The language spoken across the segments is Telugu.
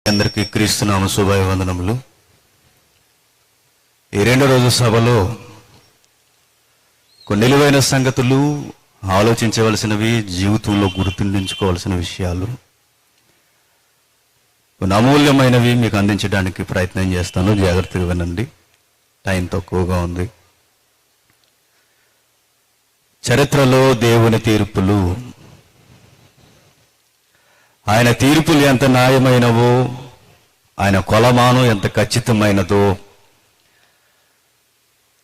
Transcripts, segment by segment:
అందరికీ క్రీస్తునామ శుభాభివందనములు. ఈ రెండో రోజు సభలో కొన్ని నిలువైన సంగతులు, ఆలోచించవలసినవి, జీవితంలో గుర్తుంచుకోవాల్సిన విషయాలు, కొన్ని అమూల్యమైనవి మీకు అందించడానికి ప్రయత్నం చేస్తాను. జాగ్రత్తగా వినండి, టైం తక్కువగా ఉంది. చరిత్రలో దేవుని తీర్పులు, ఆయన తీర్పులు ఎంత న్యాయమైనవో, ఆయన కొలమానం ఎంత ఖచ్చితమైనదో,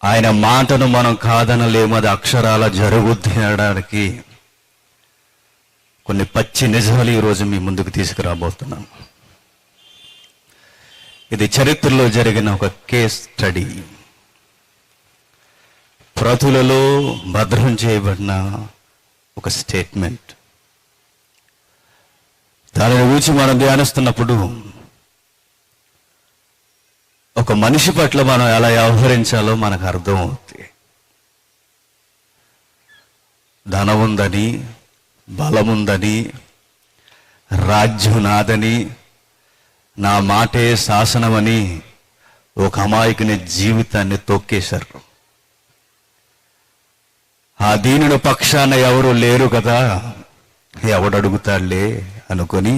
ఆయన మాటను మనం కాదనలేము, అది అక్షరాల జరుగుద్ది అనడానికి కొన్ని పచ్చి నిజాలు ఈరోజు మీ ముందుకు తీసుకురాబోతున్నాను. ఇది చరిత్రలో జరిగిన ఒక కేస్ స్టడీ, ప్రతులలో భద్రం చేయబడిన ఒక స్టేట్మెంట్. దానిని గురించి మనం ధ్యానిస్తున్నప్పుడు ఒక మనిషి పట్ల మనం ఎలా వ్యవహరించాలో మనకు అర్థం అవుతుంది. ధనం ఉందని, బలముందని, రాజ్యం నాదని, నా మాటే శాసనమని ఒక అమాయకుని జీవితాన్ని తొక్కేశారు. ఆ దీనుడి పక్షాన ఎవరు లేరు కదా, ఎవడడుగుతాడులే అనుకొని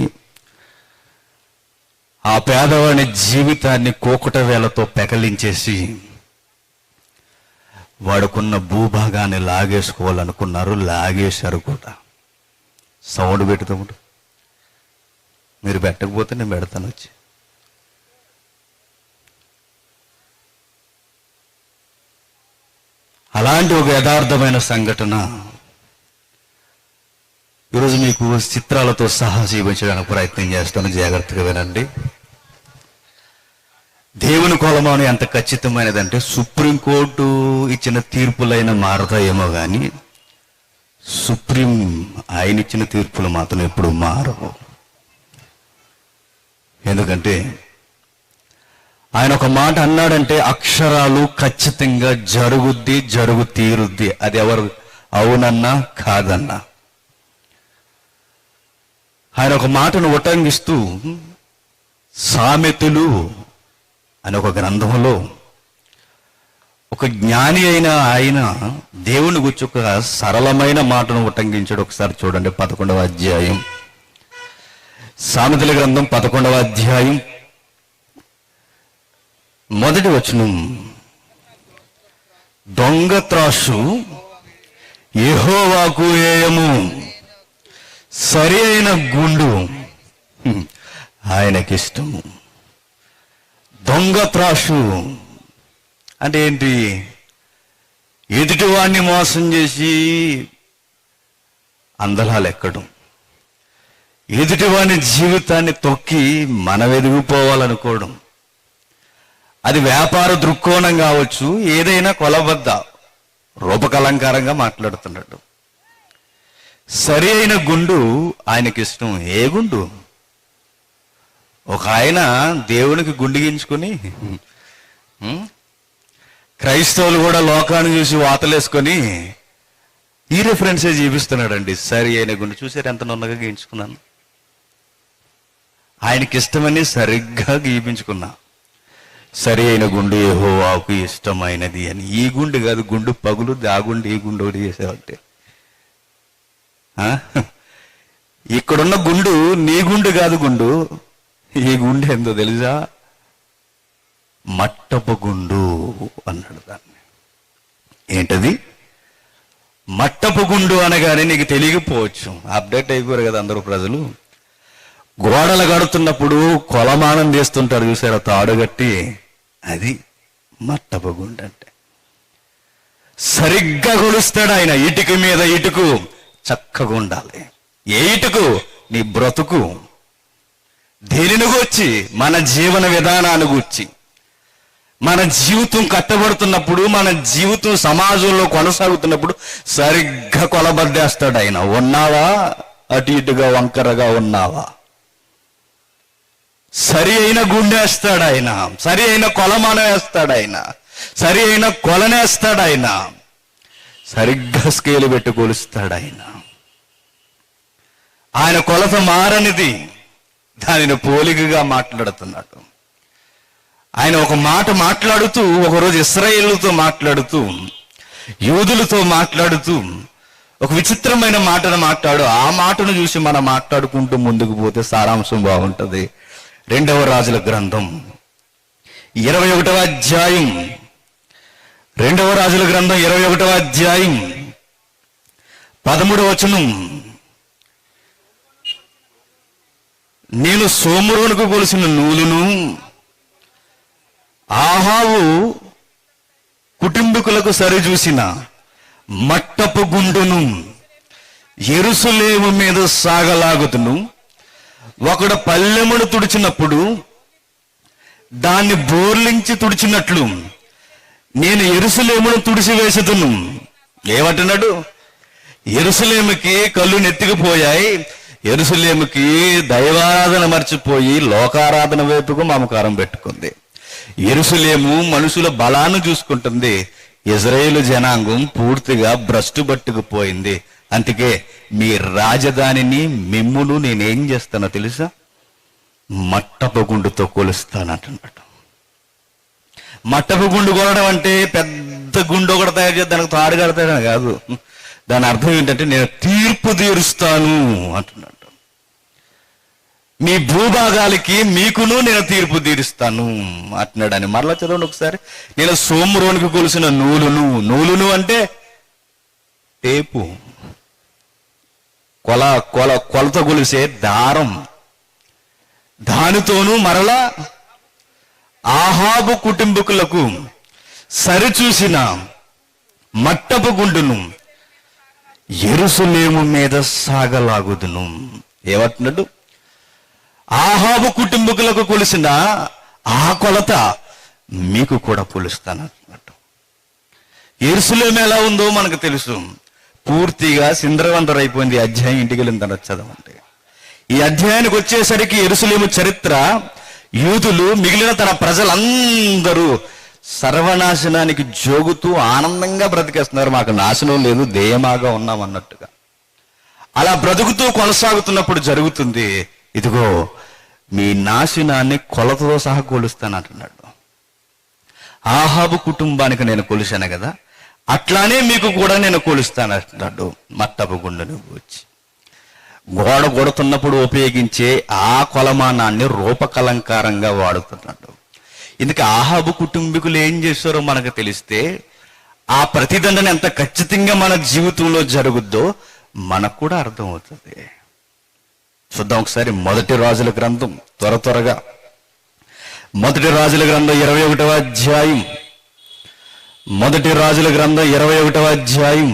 ఆ పేదవాడి జీవితాన్ని కోకుట వేలతో పెకలించేసి వాడుకున్న భూభాగాన్ని లాగేసుకోవాలనుకున్నారు. లాగేశారు కూడా. సౌండ్ పెడుతూ మీరు పెట్టకపోతే నేను పెడతాను వచ్చి. అలాంటి ఒక యథార్థమైన సంఘటన ఈరోజు మీకు చిత్రాలతో సహా చూపించడానికి ప్రయత్నం చేస్తాను. జాగ్రత్తగా వినండి. దేవుని కొలమానం ఎంత ఖచ్చితమైనదంటే, సుప్రీంకోర్టు ఇచ్చిన తీర్పులైనా మారతాయేమో కానీ ఆయన ఇచ్చిన తీర్పులు మాత్రం ఎప్పుడు మారవు. ఎందుకంటే ఆయన ఒక మాట అన్నాడంటే అక్షరాలు ఖచ్చితంగా జరుగుద్ది, తీరుద్ది. అది ఎవరు అవునన్నా కాదన్నా. ఆయన ఒక మాటను ఉటంకిస్తూ సామెతలు అని ఒక గ్రంథంలో ఒక జ్ఞాని అయిన ఆయన దేవుని గురించి ఒక సరళమైన మాటను ఉటంకించాడు. ఒకసారి చూడండి, 11వ అధ్యాయం, సామెతల గ్రంథం 11వ అధ్యాయం మొదటి వచనం. దొంగ త్రాసు యెహోవాకు ఏయము, సరి అయిన గుండు ఆయనకిష్టము. దొంగ త్రాసు అంటే ఏంటి? ఎదుటివాడిని మోసం చేసి అందలాలు ఎక్కడం, ఎదుటివాడిని జీవితాన్ని తొక్కి మనం ఎదిగిపోవాలనుకోవడం. అది వ్యాపార దృక్కోణం కావచ్చు, ఏదైనా కొలబద్ద రూపకలంకారంగా మాట్లాడుతున్నాడు. సరి అయిన గుండు ఆయనకిష్టం. ఏ గుండు? ఒక ఆయన దేవునికి గుండు గీయించుకొని, క్రైస్తవులు కూడా లోకాన్ని చూసి వాతలేసుకొని ఈ రిఫరెన్సే చూపిస్తున్నాడండి. సరి అయిన గుండు చూసారు ఎంత నున్నగా గీయించుకున్నాను. ఆయనకి ఇష్టమని సరిగ్గా గీయించుకున్నా. సరి అయిన గుండు యెహోవాకు ఇష్టమైనది అని. ఈ గుండు కాదు, గుండు పగులుద్ది. ఆ గుండు ఈ గుండు ఒకటి చేసేవాటే. ఇక్కడున్న గుండు నీ గుండు కాదు. గుండు ఈ గుండు ఎంతో తెలుసా? మట్టపు గుండు అన్నాడు దాన్ని. ఏంటది? మట్టపు గుండు అనగానే నీకు తెలియకపోవచ్చు, అప్డేట్ అయిపోయారు కదా అందరూ ప్రజలు. గోడలు కడుతున్నప్పుడు కొలమానం తీస్తుంటారు చూసారా, తాడుగట్టి. అది మట్టపు గుండు అంటే. సరిగ్గా కొలుస్తాడు ఆయన. ఇటుక మీద ఇటుకు చక్కగా ఉండాలి. ఏ ఇటుకు? నీ బ్రతుకు. దేనిని గూర్చి? మన జీవన విధానాన్ని గూర్చి. మన జీవితం కట్టబడుతున్నప్పుడు, మన జీవితం సమాజంలో కొనసాగుతున్నప్పుడు సరిగ్గా కొలబద్దేస్తాడు ఆయన. ఉన్నావా? అటు ఇటుగా వంకరగా ఉన్నావా? సరి అయిన గుండేస్తాడు ఆయన. సరి అయిన కొలమానం వేస్తాడు ఆయన. సరి అయిన కొలనేస్తాడు ఆయన. సరిగ్గా స్కేలు పెట్టి కొలుస్తాడు ఆయన. ఆయన కొలత మారనిది. దానిని పోలికగా మాట్లాడుతున్నాడు. ఆయన ఒక మాట మాట్లాడుతూ, ఒకరోజు ఇశ్రాయేలుతో మాట్లాడుతూ, యూదులతో మాట్లాడుతూ ఒక విచిత్రమైన మాటను మాట్లాడు. ఆ మాటను చూసి మనం మాట్లాడుకుంటూ ముందుకు పోతే సారాంశం బాగుంటది. 2వ రాజుల గ్రంథం 21వ అధ్యాయం, 2వ రాజుల గ్రంథం 21వ అధ్యాయం 13వ వచనం. నేను సోమరోనుకు కొలిసిన నూలును ఆహాబు కుటుంబీకులకు సరిచూసిన మట్టపు గుండును యెరూషలేము మీద సాగలాగుతును. ఒకడు పల్లెమును తుడిచినప్పుడు దాన్ని బోర్లించి తుడిచినట్లు నేను యెరూషలేమును తుడిచివేసేదను. ఏమంటున్నాడు? యెరూషలేముకి కళ్ళు నెత్తికిపోయాయి. యెరూషలేముకి దైవారాధన మర్చిపోయి లోకారాధన వైపుకు మమకారం పెట్టుకుంది. యెరూషలేము మనుషుల బలాన్ని చూసుకుంటుంది. ఇజ్రాయేలు జనాంగం పూర్తిగా భ్రష్టు పట్టుకుపోయింది. అందుకే మీ రాజధానిని మిమ్మును నేనేం చేస్తానో తెలుసా? మట్టపు గుండుతో కొలుస్తానంటున్నాడు. మట్టపు గుండు కొనడం అంటే పెద్ద గుండు ఒకటి తయారు చేసి దానికి తాడు కడతాడని కాదు. దాని అర్థం ఏంటంటే నేను తీర్పు తీరుస్తాను అంటున్నాడు. మీ భూభాగాలకి మీకును నేను తీర్పు తీరుస్తాను అంటున్నాడు అని. మరలా చదవండి ఒకసారి. నేను సోమరోనికి కొలిసిన నూలును అంటే టేపు, కొలత కొలిసే దారం, దానితోనూ మరలా ఆహాబు కుటుంబీకులకు సరిచూసిన మట్టపు గుండును యెరూషలేము మీద సాగలాగుదును. ఏమంటున్నాడు? ఆహాబు కుటుంబీకులకు కొలిసిన ఆ కొలత మీకు కూడా కొలుస్తానంటున్నాడు. యెరూషలేము ఎలా ఉందో మనకు తెలుసు. పూర్తిగా సింద్రవందరైపోయింది. అధ్యాయం ఇంటికి వెళ్ళిన తర్వాత చదవండి. ఈ అధ్యాయానికి వచ్చేసరికి యెరూషలేము చరిత్ర, యూదులు మిగిలిన తన ప్రజలందరూ సర్వనాశనానికి జోగుతూ ఆనందంగా బ్రతికేస్తున్నారు. మాకు నాశనం లేదు, దేయమాగా ఉన్నాం అన్నట్టుగా. అలా బ్రతుకుతూ కొనసాగుతున్నప్పుడు జరుగుతుంది, ఇదిగో మీ నాశనాన్ని కొలతతో సహా కొలుస్తానంటున్నాడు. ఆహాబు కుటుంబానికి నేను కొలిశాను కదా, అట్లానే మీకు కూడా నేను కొలుస్తానంటున్నాడు. మట్టపు గుండెను వచ్చి గోడ కొడుతున్నప్పుడు ఉపయోగించే ఆ కొలమానాన్ని రూపకలంకారంగా వాడుతున్నాడు. ఇందుకు ఆహాబు కుటుంబీకులు ఏం చేస్తారో మనకు తెలిస్తే ఆ ప్రతిదండన ఎంత ఖచ్చితంగా మన జీవితంలో జరుగుద్దో మనకు కూడా అర్థమవుతుంది. చూద్దాం ఒకసారి. 1 రాజుల గ్రంథం, త్వరగా 1 రాజుల గ్రంథం 21వ అధ్యాయం, 1 రాజుల గ్రంథం 21వ అధ్యాయం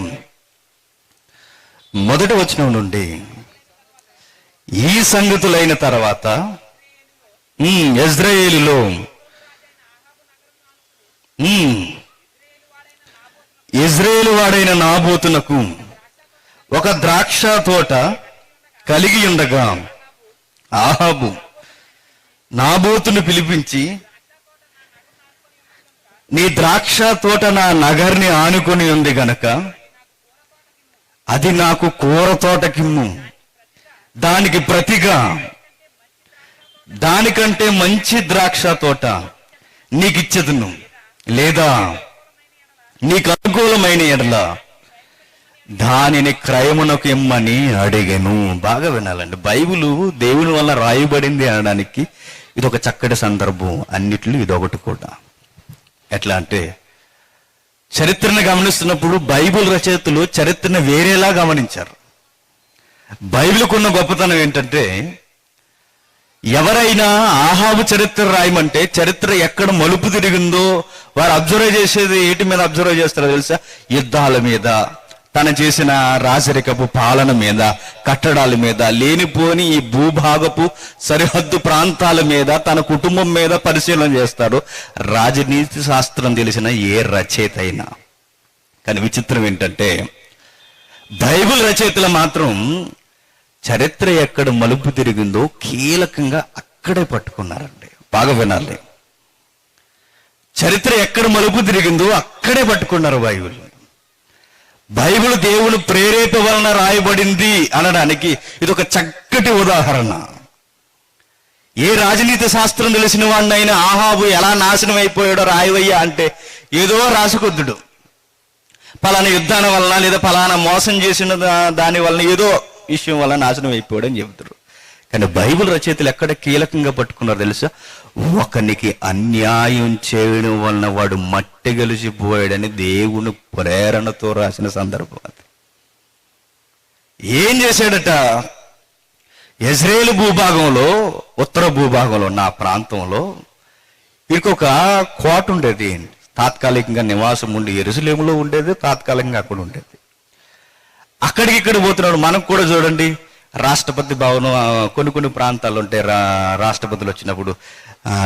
1వ వచనం నుండి. ఈ సంగతులైన తర్వాత ఇజ్రాయేలులో ఇజ్రాయేలు వాడైన నాబోతునకు ఒక ద్రాక్ష తోట కలిగి ఉండగా ఆహాబు నాబోతును పిలిపించి, నీ ద్రాక్ష తోట నా నగర్ని ఆనుకొని ఉంది గనక అది నాకు కూర తోటకిమ్ము, దానికి ప్రతిగా దానికంటే మంచి ద్రాక్ష తోట నీకిచ్చేదను, లేదా నీకు అనుకూలమైన ఎడల దానిని క్రయమునకు ఇమ్మని అడిగెను. బాగా వినాలండి. బైబిలు దేవుని వల్ల రాయబడింది అనడానికి ఇది ఒక చక్కటి సందర్భం. అన్నిట్లో ఇదొకటి కూడా. ఎట్లా అంటే, చరిత్రను గమనిస్తున్నప్పుడు బైబిల్ రచయితలు చరిత్రను వేరేలా గమనించారు. బైబిల్కు ఉన్న గొప్పతనం ఏంటంటే, ఎవరైనా ఆహాబు చరిత్ర రాయమంటే చరిత్ర ఎక్కడ మలుపు తిరిగిందో వారు అబ్జర్వ్ చేసేది ఏటి మీద అబ్జర్వ్ చేస్తారో తెలుసా? యుద్ధాల మీద, తను చేసిన రాజరికపు పాలన మీద, కట్టడాల మీద, లేనిపోని ఈ భూభాగపు సరిహద్దు ప్రాంతాల మీద, తన కుటుంబం మీద పరిశీలన చేస్తాడు రాజనీతి శాస్త్రం తెలిసిన ఏ రచయిత అయినా. కానీ విచిత్రం ఏంటంటే, బైబిల్ రచయితలు మాత్రం చరిత్ర ఎక్కడ మలుపు తిరిగిందో కీలకంగా అక్కడే పట్టుకున్నారండి. బాగా వినాలి. చరిత్ర ఎక్కడ మలుపు తిరిగిందో అక్కడే పట్టుకున్నారు బైబిల్. బైబిల్ దేవుని ప్రేరేప వలన రాయబడింది అనడానికి ఇది ఒక చక్కటి ఉదాహరణ. ఏ రాజనీతి శాస్త్రం తెలిసిన వాడినైనా ఆహాబు ఎలా నాశనం అయిపోయాడో రాయవయ్యా అంటే ఏదో రాసుకొద్దుడు, పలానా యుద్ధాల వలన లేదా పలానా మోసం చేసిన దాని వలన ఏదో విషయం వల్ల నాశనం అయిపోయాడని చెబుతారు. కానీ బైబిల్ రచయితలు ఎక్కడ కీలకంగా పట్టుకున్నారు తెలుసా? ఒకనికి అన్యాయం చేయడం వలన వాడు మట్టి గెలిచిపోయాడని దేవుని ప్రేరణతో రాసిన సందర్భం అది. ఏం చేశాడట? ఇజ్రాయేలు భూభాగంలో, ఉత్తర భూభాగంలో నా ప్రాంతంలో వీరికి ఒక కోట ఉండేది, తాత్కాలికంగా నివాసం ఉండి యెరూషలేములో ఉండేది, తాత్కాలికంగా అక్కడ ఉండేది. అక్కడికి ఇక్కడ పోతున్నాడు. మనకు కూడా చూడండి, రాష్ట్రపతి భవనం కొన్ని ప్రాంతాల్లో ఉంటాయి. రాష్ట్రపతులు వచ్చినప్పుడు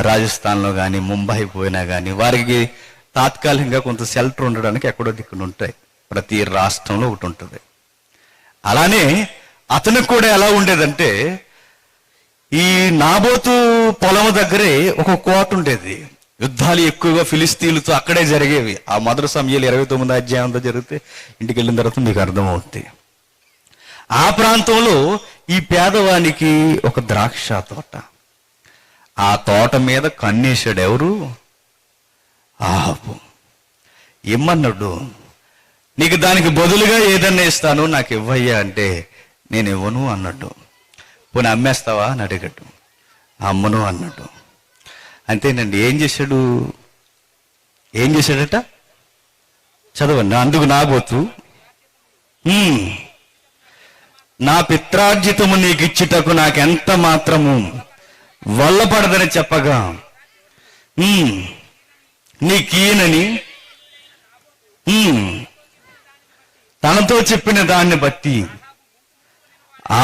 రాజస్థాన్లో కానీ ముంబై పోయినా కానీ వారికి తాత్కాలికంగా కొంత షెల్టర్ ఉండడానికి ఎక్కడో దిక్కున ఉంటాయి. ప్రతి రాష్ట్రంలో ఒకటి ఉంటుంది. అలానే అతనికి కూడా ఎలా ఉండేదంటే, ఈ నాబోతు పొలం దగ్గరే ఒక కోట ఉండేది. యుద్ధాలు ఎక్కువగా ఫిలిస్తీన్లతో అక్కడే జరిగేవి. ఆ మొదటి సమయాలు 29 అధ్యాయంతో జరిగితే ఇంటికి వెళ్ళిన తర్వాత మీకు అర్థమవుతుంది. ఆ ప్రాంతంలో ఈ పేదవానికి ఒక ద్రాక్ష తోట, ఆ తోట మీద కన్నేశాడు ఎవరు? ఆహాబు. ఇమ్మన్నాడు, నీకు దానికి బదులుగా ఏదన్నా ఇస్తాను, నాకు ఇవ్వయ్యా అంటే నేను ఇవ్వను అన్నట్టు. పోనీ అమ్మేస్తావా అని అడిగాడు. అమ్మను అన్నట్టు. అంతేనండి. ఏం చేశాడట చదవండి. అందుకు నాబోతు, నా పిత్రార్జితము నీకు ఇచ్చుటకు నాకెంత మాత్రము వల్లపడదని చెప్పగా నీకీనని తనతో చెప్పిన దాన్ని బట్టి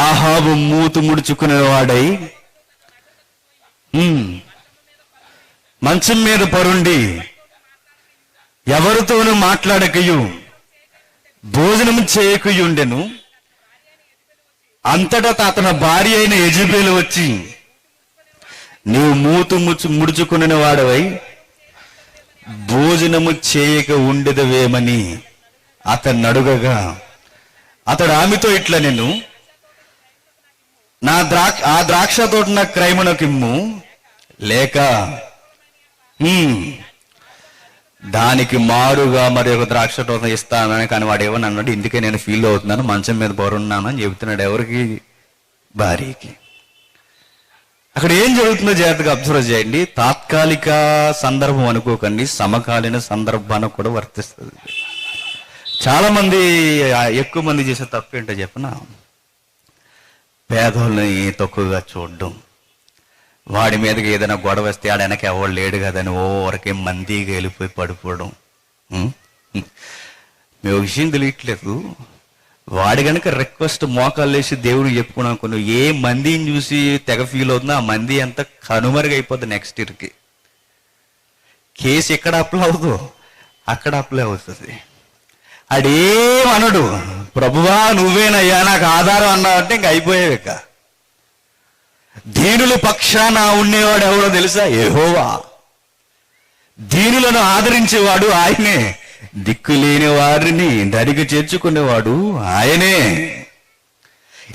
ఆహాబు మూతు ముడుచుకునేవాడై మంచం మీద పరుండి ఎవరితోనూ మాట్లాడకయు భోజనం చేయకయుండెను. అంతటా అతని భార్య అయిన యెజెబెలు వచ్చి, నీవు మూతు ముడుచుకునే వాడవై భోజనము చేయక ఉండేదవేమని అతన్ని అడుగగా, అతడు ఆమెతో ఇట్లా, నేను ఆ ద్రాక్ష తోట నా క్రైమనకిమ్ము, లేక దానికి మారుగా మరి ఒక ద్రాక్ష తోట ఇస్తానని. కానీ వాడు ఏమని అన్నాడు, ఇందుకే నేను ఫీల్ అవుతున్నాను, మంచం మీద బరున్నాను అని చెబుతున్నాడు. ఎవరికి? భార్యకి. అక్కడ ఏం జరుగుతుందో జాగ్రత్తగా అబ్జర్వ్ చేయండి. తాత్కాలిక సందర్భం అనుకోకండి, సమకాలీన సందర్భానికి కూడా వర్తిస్తుంది. చాలా మంది, ఎక్కువ మంది చేసే తప్పు ఏంటో చెప్పిన, పేదోళ్ళని తక్కువగా చూడడం, వాడి మీదకి ఏదైనా గొడవ వస్తే ఆడ వెనక ఎవడు లేడు కదని ఓవరకే మందిగా వెళ్ళిపోయి పడిపోవడం. మేము విషయం తెలియట్లేదు. వాడి కనుక రిక్వెస్ట్ మోకాలు వేసి దేవుడు చెప్పుకున్నాం కొన్ని, ఏ మందిని చూసి తెగ ఫీల్ అవుతుందో ఆ మంది అంతా కనుమరుగైపోద్ది నెక్స్ట్ ఇయర్కి. కేసు ఎక్కడ అప్లై అవుతుందో అక్కడ అప్లై అవుతుంది. అడేమనడు, ప్రభువా నువ్వేనయ్యా నాకు ఆధారం అన్నావంటే ఇంక అయిపోయావు. ఇక దీనుల పక్షాన ఉండేవాడు ఎవడో తెలుసా? యెహోవా. దీనులను ఆదరించేవాడు ఆయనే, దిక్కులేని వారిని దరికి చేర్చుకునేవాడు ఆయనే.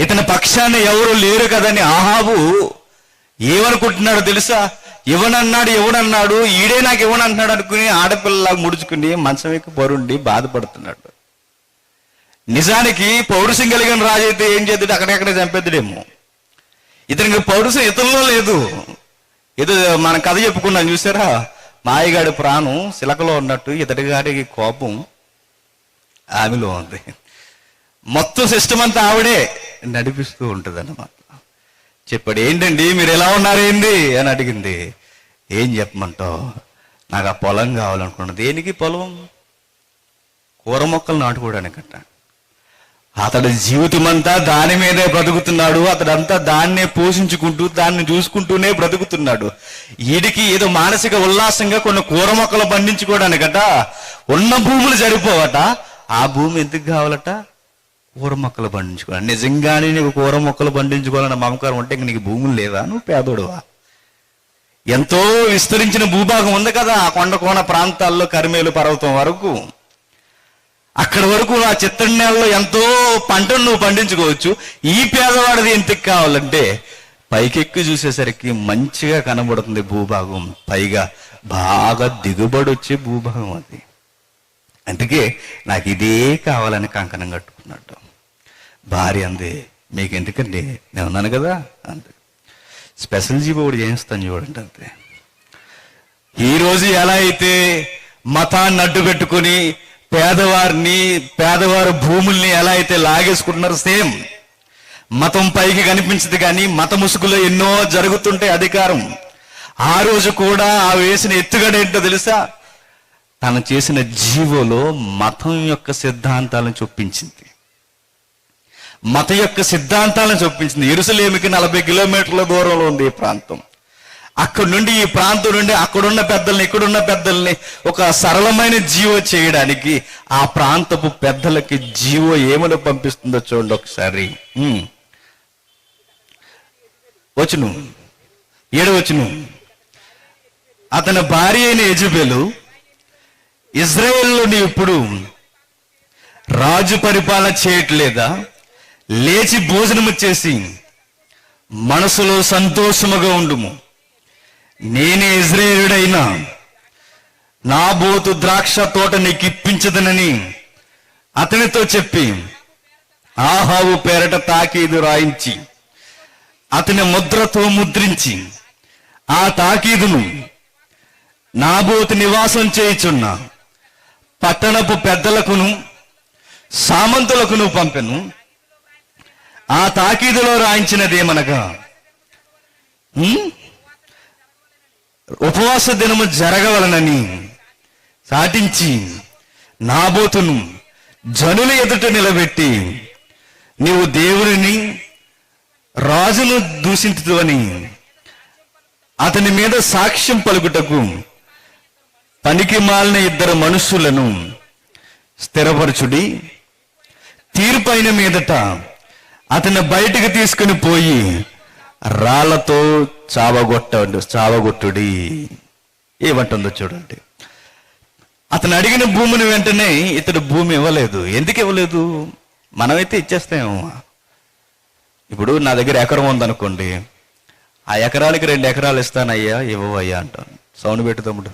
ఇతని పక్షాన ఎవరు లేరు కదని ఆహాబు ఏమనుకుంటున్నాడు తెలుసా? ఎవడన్నాడు ఈడే నాకు ఇవ్వనంటున్నాడు అనుకుని ఆడపిల్లలాగా ముడుచుకుని మంచం ఎక్కి పరుండి బాధపడుతున్నాడు. నిజానికి పౌరుషం కలిగిన రాజు అయితే ఏం చేద్దాడు? అక్కడెక్కడే చంపేద్దాడేమో. ఇతనికి పౌరుషం ఇతరులో లేదు. ఏదో మన కథ చెప్పుకున్నాం చూసారా, మాయగాడి ప్రాణం శిలకలో ఉన్నట్టు ఇతడిగాడికి కోపం ఆమెలో ఉంది. మొత్తం సిస్టమ్ అంతా ఆవిడే నడిపిస్తూ ఉంటుంది అన్నమాట. చెప్పాడు, ఏంటండి మీరు ఎలా ఉన్నారేంది అని అడిగింది. ఏం చెప్పమంటావు, నాకు ఆ పొలం కావాలనుకున్నది. దేనికి పొలం? కూర మొక్కలు నాటుకోవడానికట. అతడి జీవితం అంతా దాని మీదే బ్రతుకుతున్నాడు. అతడంతా దాన్నే పోషించుకుంటూ దాన్ని చూసుకుంటూనే బ్రతుకుతున్నాడు. వీడికి ఏదో మానసిక ఉల్లాసంగా కొన్ని కూర మొక్కలు పండించుకోవడానికట ఉన్న భూములు సరిపోవట. ఆ భూమి ఎందుకు కావాలట? కూర మొక్కలు పండించుకోవాలి. నిజంగానే నీకు కూర మొక్కలు పండించుకోవాలన్న మమకారం ఉంటే ఇంక నీకు భూములు లేదా? నువ్వు పేదోడువా? ఎంతో విస్తరించిన భూభాగం ఉంది కదా ఆ కొండ కోన ప్రాంతాల్లో, కర్మేలు పర్వతం వరకు. అక్కడి వరకు ఆ చిత్తడి నేలలో ఎంతో పంటను నువ్వు పండించుకోవచ్చు. ఈ పేదవాడిది ఎందుకు కావాలంటే పైకెక్కి చూసేసరికి మంచిగా కనబడుతుంది భూభాగం, పైగా బాగా దిగుబడి వచ్చే భూభాగం అది. అందుకే నాకు ఇదే కావాలని కంకణం కట్టుకున్నట్టు. భార్య అంది, మీకు ఎందుకండి, నేను ఉన్నాను కదా అంతే. స్పెషల్ జీవో ఒకటి చేయిస్తాను చూడండి అంతే. ఈరోజు ఎలా అయితే మతాన్ని అడ్డు పెట్టుకుని పేదవారి భూముల్ని ఎలా అయితే లాగేసుకుంటున్నారు, సేమ్ మతం పైకి కనిపించదు కానీ మత ముసుగులో ఎన్నో జరుగుతుంటే అధికారం. ఆ రోజు కూడా ఆ వేసిన ఎత్తుగడ ఏంటో తెలుసా? తను చేసిన జీవోలో మతం యొక్క సిద్ధాంతాలను చొప్పించింది. మతం యొక్క సిద్ధాంతాలను చొప్పించింది. యెరూషలేముకి 40 కిలోమీటర్ల దూరంలో ఉంది ఈ ప్రాంతం. అక్కడి నుండి, ఈ ప్రాంతం నుండి అక్కడున్న పెద్దల్ని, ఇక్కడున్న పెద్దల్ని ఒక సరళమైన జీవో చేయడానికి ఆ ప్రాంతపు పెద్దలకి జీవో ఏమని పంపిస్తుందో చూడండి ఒకసారి. వచనం 7వ వచనం. అతని భార్య అయిన యెజెబెలు, ఇజ్రాయేలులో నీవు ఇప్పుడు రాజు పరిపాలన చేయట్లేదా? లేచి భోజనము చేసి మనసులో సంతోషముగా ఉండుము. నేనే ఇజ్రాయేలుడైనా నాబోతు ద్రాక్ష తోట నీకు ఇప్పించదనని అతనితో చెప్పి ఆహాబు పేరట తాకీదు రాయించి అతని ముద్రతో ముద్రించి ఆ తాకీదును నాబోతు నివాసం చేయుచున్న పట్టణపు పెద్దలకును సామంతులకును పంపెను. ఆ తాకీదులో రాయించినదేమనగా, ఉపవాస దినము జరగవలనని సాటించి నాబోతును జనుల ఎదుట నిలబెట్టి నీవు దేవుని రాజును దూషించుదువని అతని మీద సాక్ష్యం పలుకుటకు పనికి మాలిన 2 మనుషులను స్థిరపరచుడి. తీర్పైన మీదట అతన్ని బయటికి తీసుకుని పోయి రాళ్లతో చావగొట్టుడి. ఏమంటుందో చూడండి. అతను అడిగిన భూమిని వెంటనే ఇతడు భూమి ఇవ్వలేదు. ఎందుకు ఇవ్వలేదు? మనమైతే ఇచ్చేస్తాము. ఇప్పుడు నా దగ్గర ఎకరం ఉందనుకోండి, ఆ ఎకరానికి 2 ఎకరాలు ఇస్తానయ్యా, ఇవ్వవయ్యా అంటాను. సౌండ్ పెట్టు తమ్ముడు.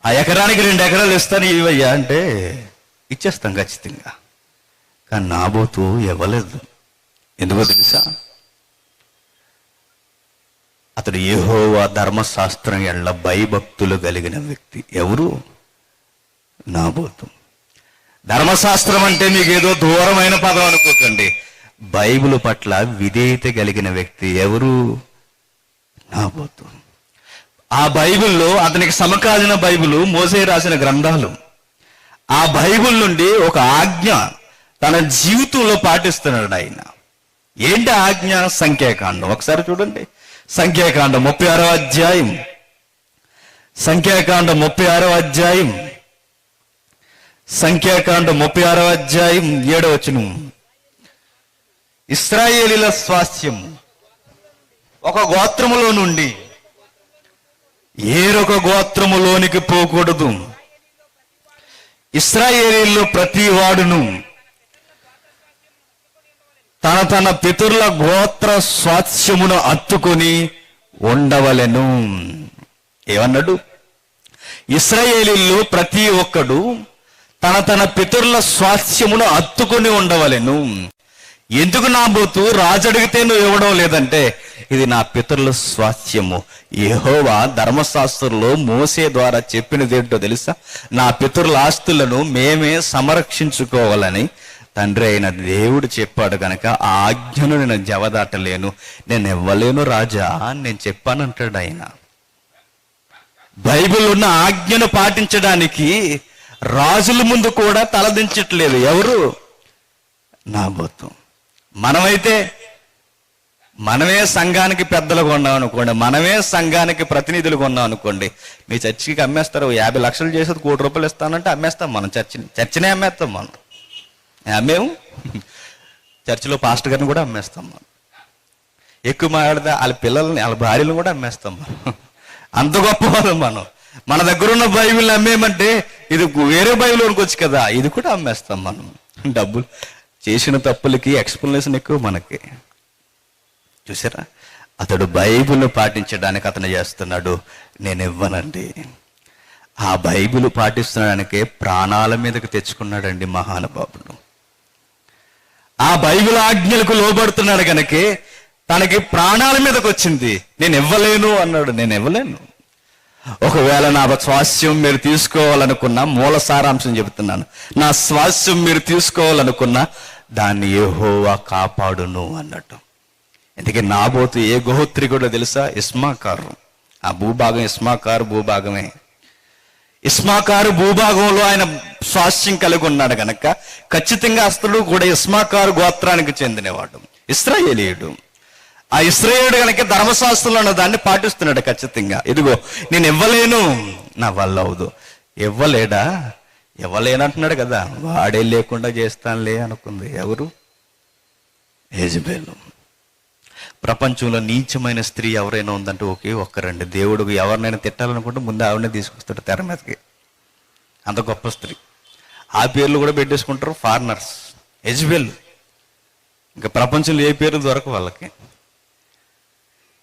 ఆ ఎకరానికి 2 ఎకరాలు ఇస్తాను, ఇవ్వయ్యా అంటే ఇచ్చేస్తాం ఖచ్చితంగా. కానీ నాబోతు ఇవ్వలేదు. ఎందుకో తెలుసా? అతడు యెహోవా ధర్మశాస్త్రం ఎడల భయభక్తులు కలిగిన వ్యక్తి. ఎవరు? నాబోతు. ధర్మశాస్త్రం అంటే మీకు ఏదో దూరమైన పదం అనుకోకండి. బైబిల్ పట్ల విధేయత కలిగిన వ్యక్తి. ఎవరు? నాబోతు. ఆ బైబిల్లో అతనికి సమకాలీన బైబిల్, మోసే రాసిన గ్రంథాలు. ఆ బైబిల్ నుండి ఒక ఆజ్ఞ తన జీవితంలో పాటిస్తున్నాడు ఆయన. ఏంటి ఆజ్ఞ? సంఖ్యాకాండం. ఒకసారి చూడండి. సంఖ్యాకాండం 36వ అధ్యాయం. సంఖ్యాకాండం 36వ అధ్యాయం. సంఖ్యాకాండం 36వ అధ్యాయం 7వ వచనం. ఇశ్రాయేలీల స్వాస్థ్యం ఒక గోత్రములో నుండి ఏరొక గోత్రములోనికి పోకూడదు. ఇశ్రాయేలీల్లో ప్రతి వాడును తన పితరుల గోత్ర స్వాస్థ్యమును అత్తుకొని ఉండవలెను. ఏమన్నాడు? ఇశ్రాయేలీల్లో ప్రతి ఒక్కడు తన పితరుల స్వాస్థ్యమును అత్తుకొని ఉండవలెను. ఎందుకు నాబోతు రాజు అడిగితే నువ్వు ఇవ్వడం లేదంటే, ఇది నా పితరుల స్వాస్థ్యము. యెహోవా ధర్మశాస్త్రంలో మోసే ద్వారా చెప్పినదేంటో తెలుసా? నా పితరుల ఆస్తులను మేమే సంరక్షించుకోవాలని తండ్రి అయిన దేవుడు చెప్పాడు కనుక ఆ ఆజ్ఞను నేను జవదాటలేను, నేను ఇవ్వలేను రాజా, నేను చెప్పానంటాడు ఆయన. బైబిల్ ఉన్న ఆజ్ఞను పాటించడానికి రాజుల ముందు కూడా తలదించట్లేదు. ఎవరు? నాబోతు. మనమే సంఘానికి పెద్దలు కొన్నాం అనుకోండి, మనమే సంఘానికి ప్రతినిధులు కొన్నాం అనుకోండి, మీ చర్చికి అమ్మేస్తారు. 50 లక్షలు చేసేది 1 కోటి రూపాయలు ఇస్తానంటే అమ్మేస్తాం. మనం చర్చినే అమ్మేస్తాం. మనం అమ్మేము. చర్చిలో పాస్టర్ గారిని కూడా అమ్మేస్తాం. మనం ఎక్కువ మాట్లాడితే వాళ్ళ పిల్లల్ని, వాళ్ళ భార్యలను కూడా అమ్మేస్తాం. మనం అంత గొప్ప వాళ్ళం. మన దగ్గర ఉన్న బైబిల్ అమ్మేమంటే ఇది వేరే బైబిల్ వరకు కదా, ఇది కూడా అమ్మేస్తాం మనం. డబ్బులు చేసిన తప్పులకి ఎక్స్ప్లెనేషన్ ఎక్కువ మనకి. చూసారా, అతడు బైబిల్ను పాటించడానికి అతను చేస్తున్నాడు, నేను ఇవ్వనండి. ఆ బైబిల్ పాటిస్తున్నాడానికే ప్రాణాల మీదకి తెచ్చుకున్నాడండి మహానుభావుడు. ఆ బైబిల్ ఆజ్ఞలకు లోబడుతున్నాడు కనుకే తనకి ప్రాణాల మీదకి వచ్చింది. నేను ఇవ్వలేను అన్నాడు. నేను ఇవ్వలేను. ఒకవేళ నా స్వాస్థ్యం మీరు తీసుకోవాలనుకున్నా, మూల సారాంశం చెబుతున్నాను, నా స్వాస్థ్యం మీరు తీసుకోవాలనుకున్నా దాన్ని యెహోవా కాపాడును అన్నట్టు. ఎందుకే నాబోతు ఏ గోత్రికుడో తెలుసా? ఇస్మాకారు. ఆ భూభాగం ఇస్మాకారు భూభాగమే. ఇస్మాకారు భూభాగంలో ఆయన స్వాస్థ్యం కలిగి ఉన్నాడు కనుక ఖచ్చితంగా అతడు కూడా ఇస్మాకారు గోత్రానికి చెందినవాడు, ఇశ్రాయేలీయుడు. ఆ ఇశ్రాయేలుడు కనుక ధర్మశాస్త్రంలో ఉన్న దాన్ని పాటిస్తున్నాడు ఖచ్చితంగా. ఇదిగో నేను ఇవ్వలేను, నా వల్ల అవదు. ఇవ్వలేనంటున్నాడు కదా, వాడే లేకుండా చేస్తానులే అనుకుంది. ఎవరు? యెజబెలు. ప్రపంచంలో నీచమైన స్త్రీ ఎవరైనా ఉందంటే ఒకే ఒక్కరండి. దేవుడు ఎవరినైనా తిట్టాలనుకుంటే ముందు ఆవిడనే తీసుకొస్తాడు తెర మీదకి. అంత గొప్ప స్త్రీ. ఆ పేర్లు కూడా పెట్టేసుకుంటారు ఫారినర్స్. యెజబెల్. ఇంకా ప్రపంచంలో ఏ పేర్లు దొరకవు వాళ్ళకి.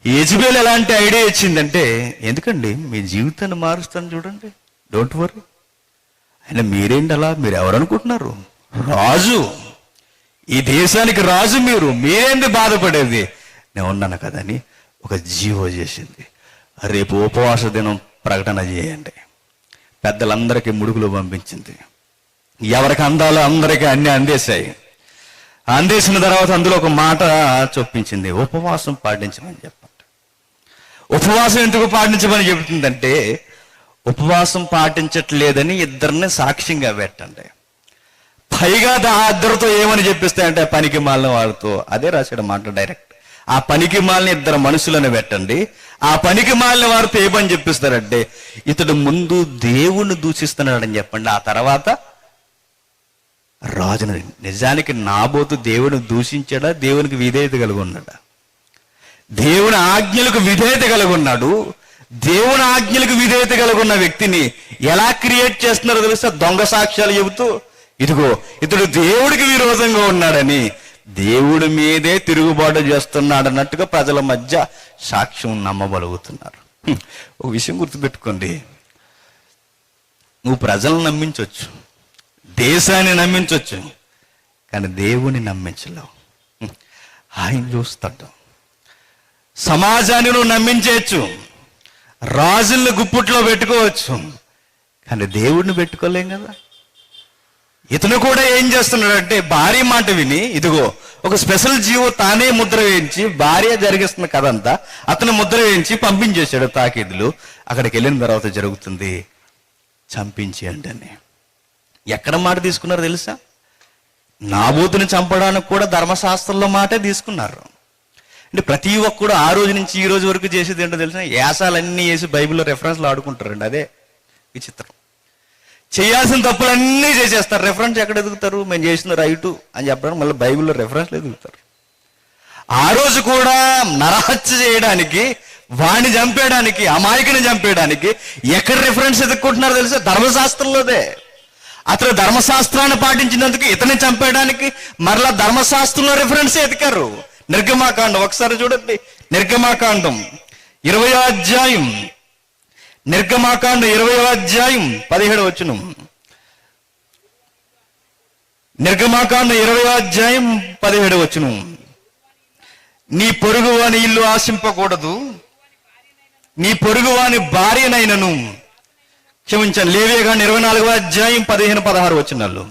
యెజబెల్ ఎలాంటి ఐడియా ఇచ్చిందంటే, ఎందుకండి మీ జీవితాన్ని మారుస్తాను చూడండి, డోంట్ వరీ. అయినా మీరేంటి అలా? మీరు ఎవరనుకుంటున్నారు? రాజు, ఈ దేశానికి రాజు మీరేంటి బాధపడేది? నేను ఉన్నాను కదని ఒక జీవో చేసింది. రేపు ఉపవాస దినం ప్రకటన చేయండి. పెద్దలందరికీ ముడుగులు పంపించింది. ఎవరికి అందాలో అందరికీ అన్నీ అందేశాయి. అందేసిన తర్వాత అందులో ఒక మాట చొప్పించింది, ఉపవాసం పాటించమని చెప్పండి. ఉపవాసం ఎందుకు పాటించమని చెబుతుందంటే, ఉపవాసం పాటించట్లేదని ఇద్దరిని సాక్ష్యంగా పెట్టండి. పైగా ఇద్దరితో ఏమని చెప్పిస్తాయంటే, పనికి మాలిన వాళ్ళతో. అదే రాశాడు మాట డైరెక్ట్. ఆ పనికి మాలిన ఇద్దరు మనుషులను పెట్టండి. ఆ పనికి మాలిన వారితో ఏమని చెప్పిస్తారంటే, ఇతడు ముందు దేవుణ్ణి దూషిస్తున్నాడని చెప్పండి, ఆ తర్వాత రాజుని. నిజానికి నాబోతు దేవుని దూషించాడా? దేవునికి విధేయత కలిగి ఉన్నాడా? దేవుని ఆజ్ఞలకు విధేయత కలిగి ఉన్నాడు. దేవుని ఆజ్ఞలకు విధేయత కలిగి ఉన్న వ్యక్తిని ఎలా క్రియేట్ చేస్తున్నారో తెలుసా? దొంగ సాక్ష్యాలు చెబుతూ, ఇదిగో ఇతడు దేవుడికి విరోధంగా ఉన్నాడని, దేవుడి మీదే తిరుగుబాటు చేస్తున్నాడు అన్నట్టుగా ప్రజల మధ్య సాక్ష్యం నమ్మబలుగుతున్నారు. ఒక విషయం గుర్తుపెట్టుకోండి, నువ్వు ప్రజలను నమ్మించవచ్చు, దేశాన్ని నమ్మించవచ్చు, కానీ దేవుని నమ్మించలేవు. ఆయన చూస్తాడు. సమాజాన్ని నువ్వు నమ్మించవచ్చు, రాజుల్ని గుప్పుట్లో పెట్టుకోవచ్చు, కానీ దేవుడిని పెట్టుకోలేం కదా. ఇతను కూడా ఏం చేస్తున్నాడంటే, భార్య మాట విని, ఇదిగో ఒక స్పెషల్ జీవో తానే ముద్ర వేయించి, భార్య జరిగిస్తున్న కథంతా అతను ముద్ర వేయించి పంపించేశాడు తాకీదులు. అక్కడికి వెళ్ళిన తర్వాత జరుగుతుంది, చంపించేయండి అని. ఎక్కడ మాట తీసుకున్నారో తెలుసా? నాబోతుని చంపడానికి కూడా ధర్మశాస్త్రంలో మాటే తీసుకున్నారు. అంటే ప్రతి ఒక్కడు ఆ రోజు నుంచి ఈ రోజు వరకు చేసేది ఏంటో తెలుసా? యాసాలన్నీ వేసి బైబిల్లో రెఫరెన్స్లు ఆడుకుంటారండి. అదే విచిత్రం. చేయాల్సిన తప్పులన్నీ చేసేస్తారు. రెఫరెన్స్ ఎక్కడ ఎదుగుతారు? మేము చేసిన రైటు అని చెప్పడానికి మళ్ళీ బైబిల్లో రెఫరెన్స్లు ఎదుగుతారు. ఆ రోజు కూడా నరహత్య చేయడానికి, వాణ్ణి చంపేయడానికి, అమాయకుని చంపేయడానికి ఎక్కడ రెఫరెన్స్ ఎదుర్కొంటున్నారో తెలుసా? ధర్మశాస్త్రంలోదే. అతను ధర్మశాస్త్రాన్ని పాటించినందుకు ఇతన్ని చంపేయడానికి మరలా ధర్మశాస్త్రంలో రెఫరెన్స్ ఎతికారు. నిర్గమాకాండం ఒకసారి చూడండి. నిర్గమాకాండం 20వ అధ్యాయం, నిర్గమాకాండం 20వ అధ్యాయం 17వ వచనం. నిర్గమాకాండం 20వ అధ్యాయం 17వ వచనం. నీ పొరుగు వాని ఇల్లు ఆశింపకూడదు, నీ పొరుగు వాని భార్యనైనను క్షమించాను. లేవియకాండం 24వ అధ్యాయం 15-16 వచనాలు.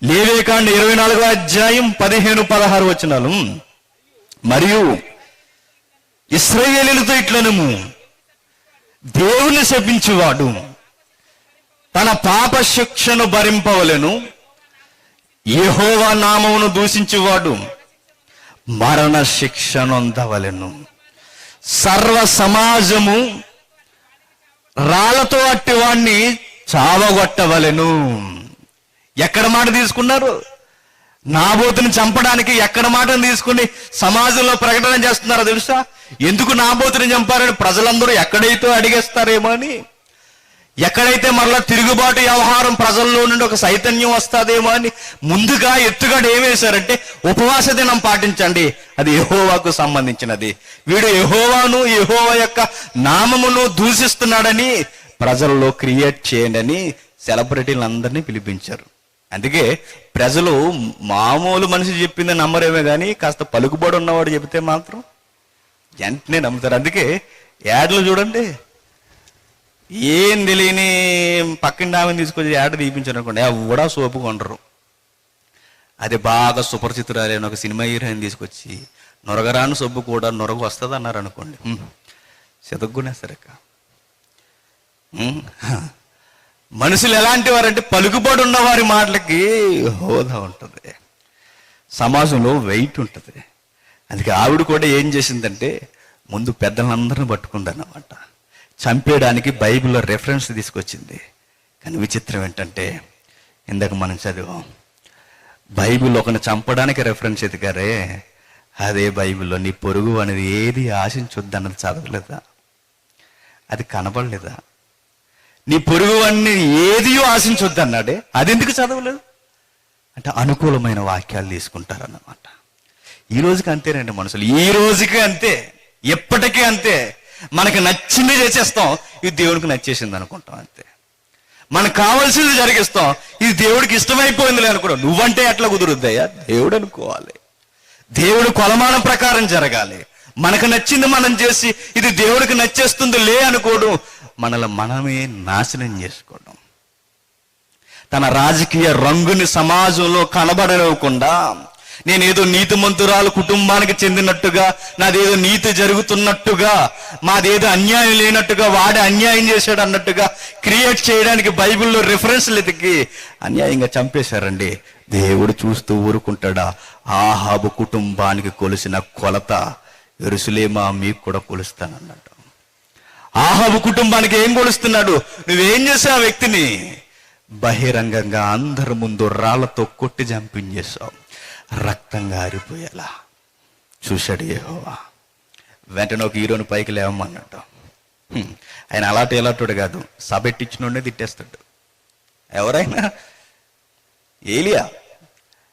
లేవియకాండం 24వ అధ్యాయం 15-16 వచనాలు. మరియు ఇశ్రాయేలీయులతో ఇట్లనుము, దేవుని శపించువాడు తన పాప శిక్షను భరింపవలెను, యెహోవా నామమును దూషించువాడు మరణ శిక్షను పొందవలెను. సర్వ సమాజము రాళ్లతో అట్టి వాణ్ణి చావగొట్టవలెను. ఎక్కడ మాట తీసుకున్నారు? నాబోతుని చంపడానికి ఎక్కడ మాటను తీసుకుని సమాజంలో ప్రకటన చేస్తున్నారో తెలుసా? ఎందుకు నాబోతుని చంపారని ప్రజలందరూ ఎక్కడైతే అడిగేస్తారేమో అని. ఎక్కడైతే మరలా తిరుగుబాటు వ్యవహారం ప్రజల్లో నుండి ఒక చైతన్యం వస్తుందేమో అని ముందుగా ఎత్తుగడ ఏమేశారంటే ఉపవాస దినం పాటించండి, అది యెహోవాకు సంబంధించినది. వీడు యెహోవాను యెహోవా యొక్క నామమును దూషిస్తున్నాడని ప్రజల్లో క్రియేట్ చేయండి అని సెలబ్రిటీలందరినీ పిలిపించారు. అందుకే ప్రజలు మామూలు మనిషి చెప్పింది నమ్మరేమే కానీ కాస్త పలుకుబడి ఉన్నవాడు చెబితే మాత్రం వెంటనే నమ్ముతారు. అందుకే యాడ్లు చూడండి, ఏం తెలియని పక్కన ఆమెను తీసుకొచ్చి యాడ్ తీపించారు అనుకోండి, కూడా సోపు కొండరు. అది బాగా సుపరిచితురాలైన ఒక సినిమా హీరోయిన్ తీసుకొచ్చి నొరగరాని సొబ్బు కూడా నొరగ వస్తుంది అన్నారు అనుకోండి, సెతగ్గునేస్తారక్క. మనుషులు ఎలాంటి వారంటే పలుకుబడి ఉన్న వారి మాటలకి హోదా ఉంటుంది, సమాజంలో వెయిట్ ఉంటుంది. అందుకే ఆవిడ కూడా ఏం చేసిందంటే ముందు పెద్దలందరిని పట్టుకుందన్నమాట, చంపేయడానికి బైబిల్లో రెఫరెన్స్ తీసుకొచ్చింది. కానీ విచిత్రం ఏంటంటే ఇందాక మనం చదివాం, బైబిల్ ఒకరిని చంపడానికి రెఫరెన్స్ ఎదిగారే, అదే బైబిల్లో నీ పొరుగు అనేది ఏది ఆశించొద్దు అన్నది చదవలేదా? అది కనబడలేదా? నీ పొరుగు అన్ని ఏది ఆశించొద్దు అన్నాడే, అది ఎందుకు చదవలేదు అంటే అనుకూలమైన వాక్యాలు తీసుకుంటారన్నమాట. ఈ రోజుకి అంతేనండి మనుషులు, ఈ రోజుకి అంతే, ఎప్పటికీ అంతే. మనకి నచ్చింది చేసేస్తాం, ఇది దేవుడికి నచ్చేసింది అనుకుంటాం అంతే. మనకు కావాల్సింది జరిగిస్తాం, ఇది దేవుడికి ఇష్టమైపోయింది అనుకోవడం. నువ్వంటే ఎట్లా కుదురుద్దయ్యా? దేవుడు అనుకోవాలి, దేవుడు కొలమానం ప్రకారం జరగాలి. మనకు నచ్చింది మనం చేసి ఇది దేవుడికి నచ్చేస్తుంది లే అనుకోవడం, మనల్ని మనమే నాశనం చేసుకోవడం. తన రాజకీయ రంగుని సమాజంలో కనబడనివ్వకుండా, నేనేదో నీతిమంతురాలు కుటుంబానికి చెందినట్టుగా, నాదేదో నీతి జరుగుతున్నట్టుగా, మాదేదో అన్యాయం లేనట్టుగా, వాడే అన్యాయం చేశాడు అన్నట్టుగా క్రియేట్ చేయడానికి బైబిల్లో రెఫరెన్స్లు ఎతికి అన్యాయంగా చంపేశారండి. దేవుడు చూస్తూ ఊరుకుంటాడా? ఆహాబు కుటుంబానికి కొలిసిన కొలత యెరూషలేమా మీకు కూడా కొలుస్తానన్నాడు. ఆహాబు కుటుంబానికి ఏం కొలుస్తున్నాడు? నువ్వేం చేసావు? ఆ వ్యక్తిని బహిరంగంగా అందరి ముందు రాళ్లతో కొట్టి చంపించేశావు, రక్తంగా ఆరిపోయేలా చూశాడు యెహోవా. వెంటనే ఒక హీరోని పైకి లేవమన్నట్టు. ఆయన ఎలాంటి కాదు, సబెట్టించినోడే తిట్టేస్తాడు. ఎవరైనా ఏలియా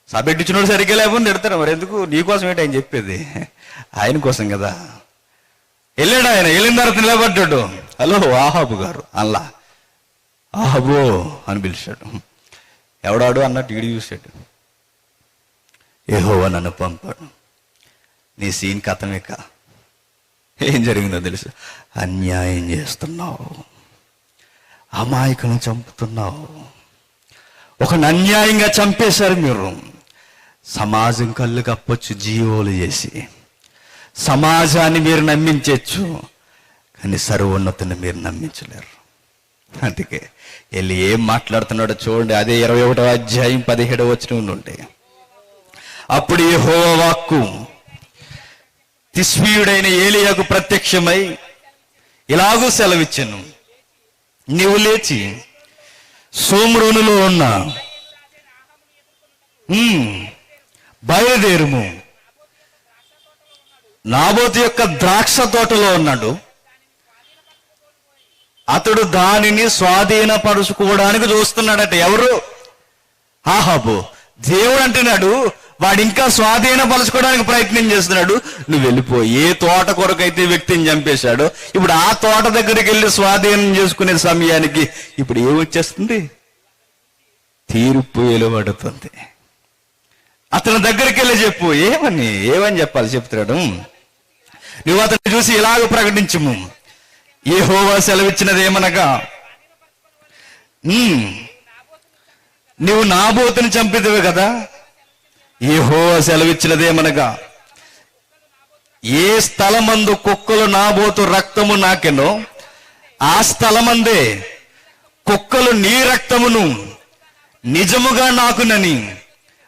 సబెట్టించినోడు సరిగ్గా లేకుండా తిడతారు. మరి ఎందుకు? నీకోసం ఏంటి ఆయన చెప్పేది? ఆయన కోసం కదా. వెళ్ళాడు ఆయన, వెళ్ళిన తర్వాత నిలబడ్డాడు. హలో ఆహాబు గారు అల్లా, ఆహాబో అని పిలిచాడు. ఎవడాడు అన్నట్టు ఈడు చూశాడు. యెహోవా నన్ను పంపాడు. నీ సీన్ కథమేక. ఏం జరిగిందో తెలుసు? అన్యాయం చేస్తున్నావు, అమాయకులను చంపుతున్నావు. ఒకని అన్యాయంగా చంపేశారు మీరు. సమాజం కళ్ళు కప్పొచ్చు జీవోలు చేసి, సమాజాన్ని మీరు నమ్మించచ్చు, కానీ సర్వోన్నతిని మీరు నమ్మించలేరు. అందుకే వెళ్ళి ఏం మాట్లాడుతున్నాడో చూడండి. అదే 21వ అధ్యాయం 17వ వచనం నుండి. అప్పుడు యెహోవా వాక్కు తిష్బీయుడైన ఏలీయాకు ప్రత్యక్షమై ఇలాగూ సెలవిచ్చెను, నీవు లేచి సోమ్రోనులో ఉన్న బయలుదేరుము, నాబోతు యొక్క ద్రాక్ష తోటలో ఉన్నాడు, అతడు దానిని స్వాధీనపరుచుకోవడానికి చూస్తున్నాడట. ఎవరు? ఆహాబు. దేవుడు అంటున్నాడు, వాడు ఇంకా స్వాధీనపరచుకోవడానికి ప్రయత్నం చేస్తున్నాడు. నువ్వు వెళ్ళిపో. ఏ తోట కొరకైతే వ్యక్తిని చంపేశాడో, ఇప్పుడు ఆ తోట దగ్గరికి వెళ్ళి స్వాధీనం చేసుకునే సమయానికి ఇప్పుడు ఏమొచ్చేస్తుంది? తీర్పు వెలువడుతుంది. అతని దగ్గరికి వెళ్ళి చెప్పు. ఏమని చెప్పాలి? చెప్తున్నాడు, నువ్వు అతన్ని చూసి ఇలాగ ప్రకటించుము, యెహోవా సెలవిచ్చినది ఏమనగా, నువ్వు నాబోతుని చంపిదివే కదా. యెహోవా సెలవిచ్చినదేమనగా, ఏ స్థలమందు కుక్కలు నాబోతు రక్తము నాకెనో ఆ స్థలమందే కుక్కలు నీ రక్తమును నిజముగా నాకునని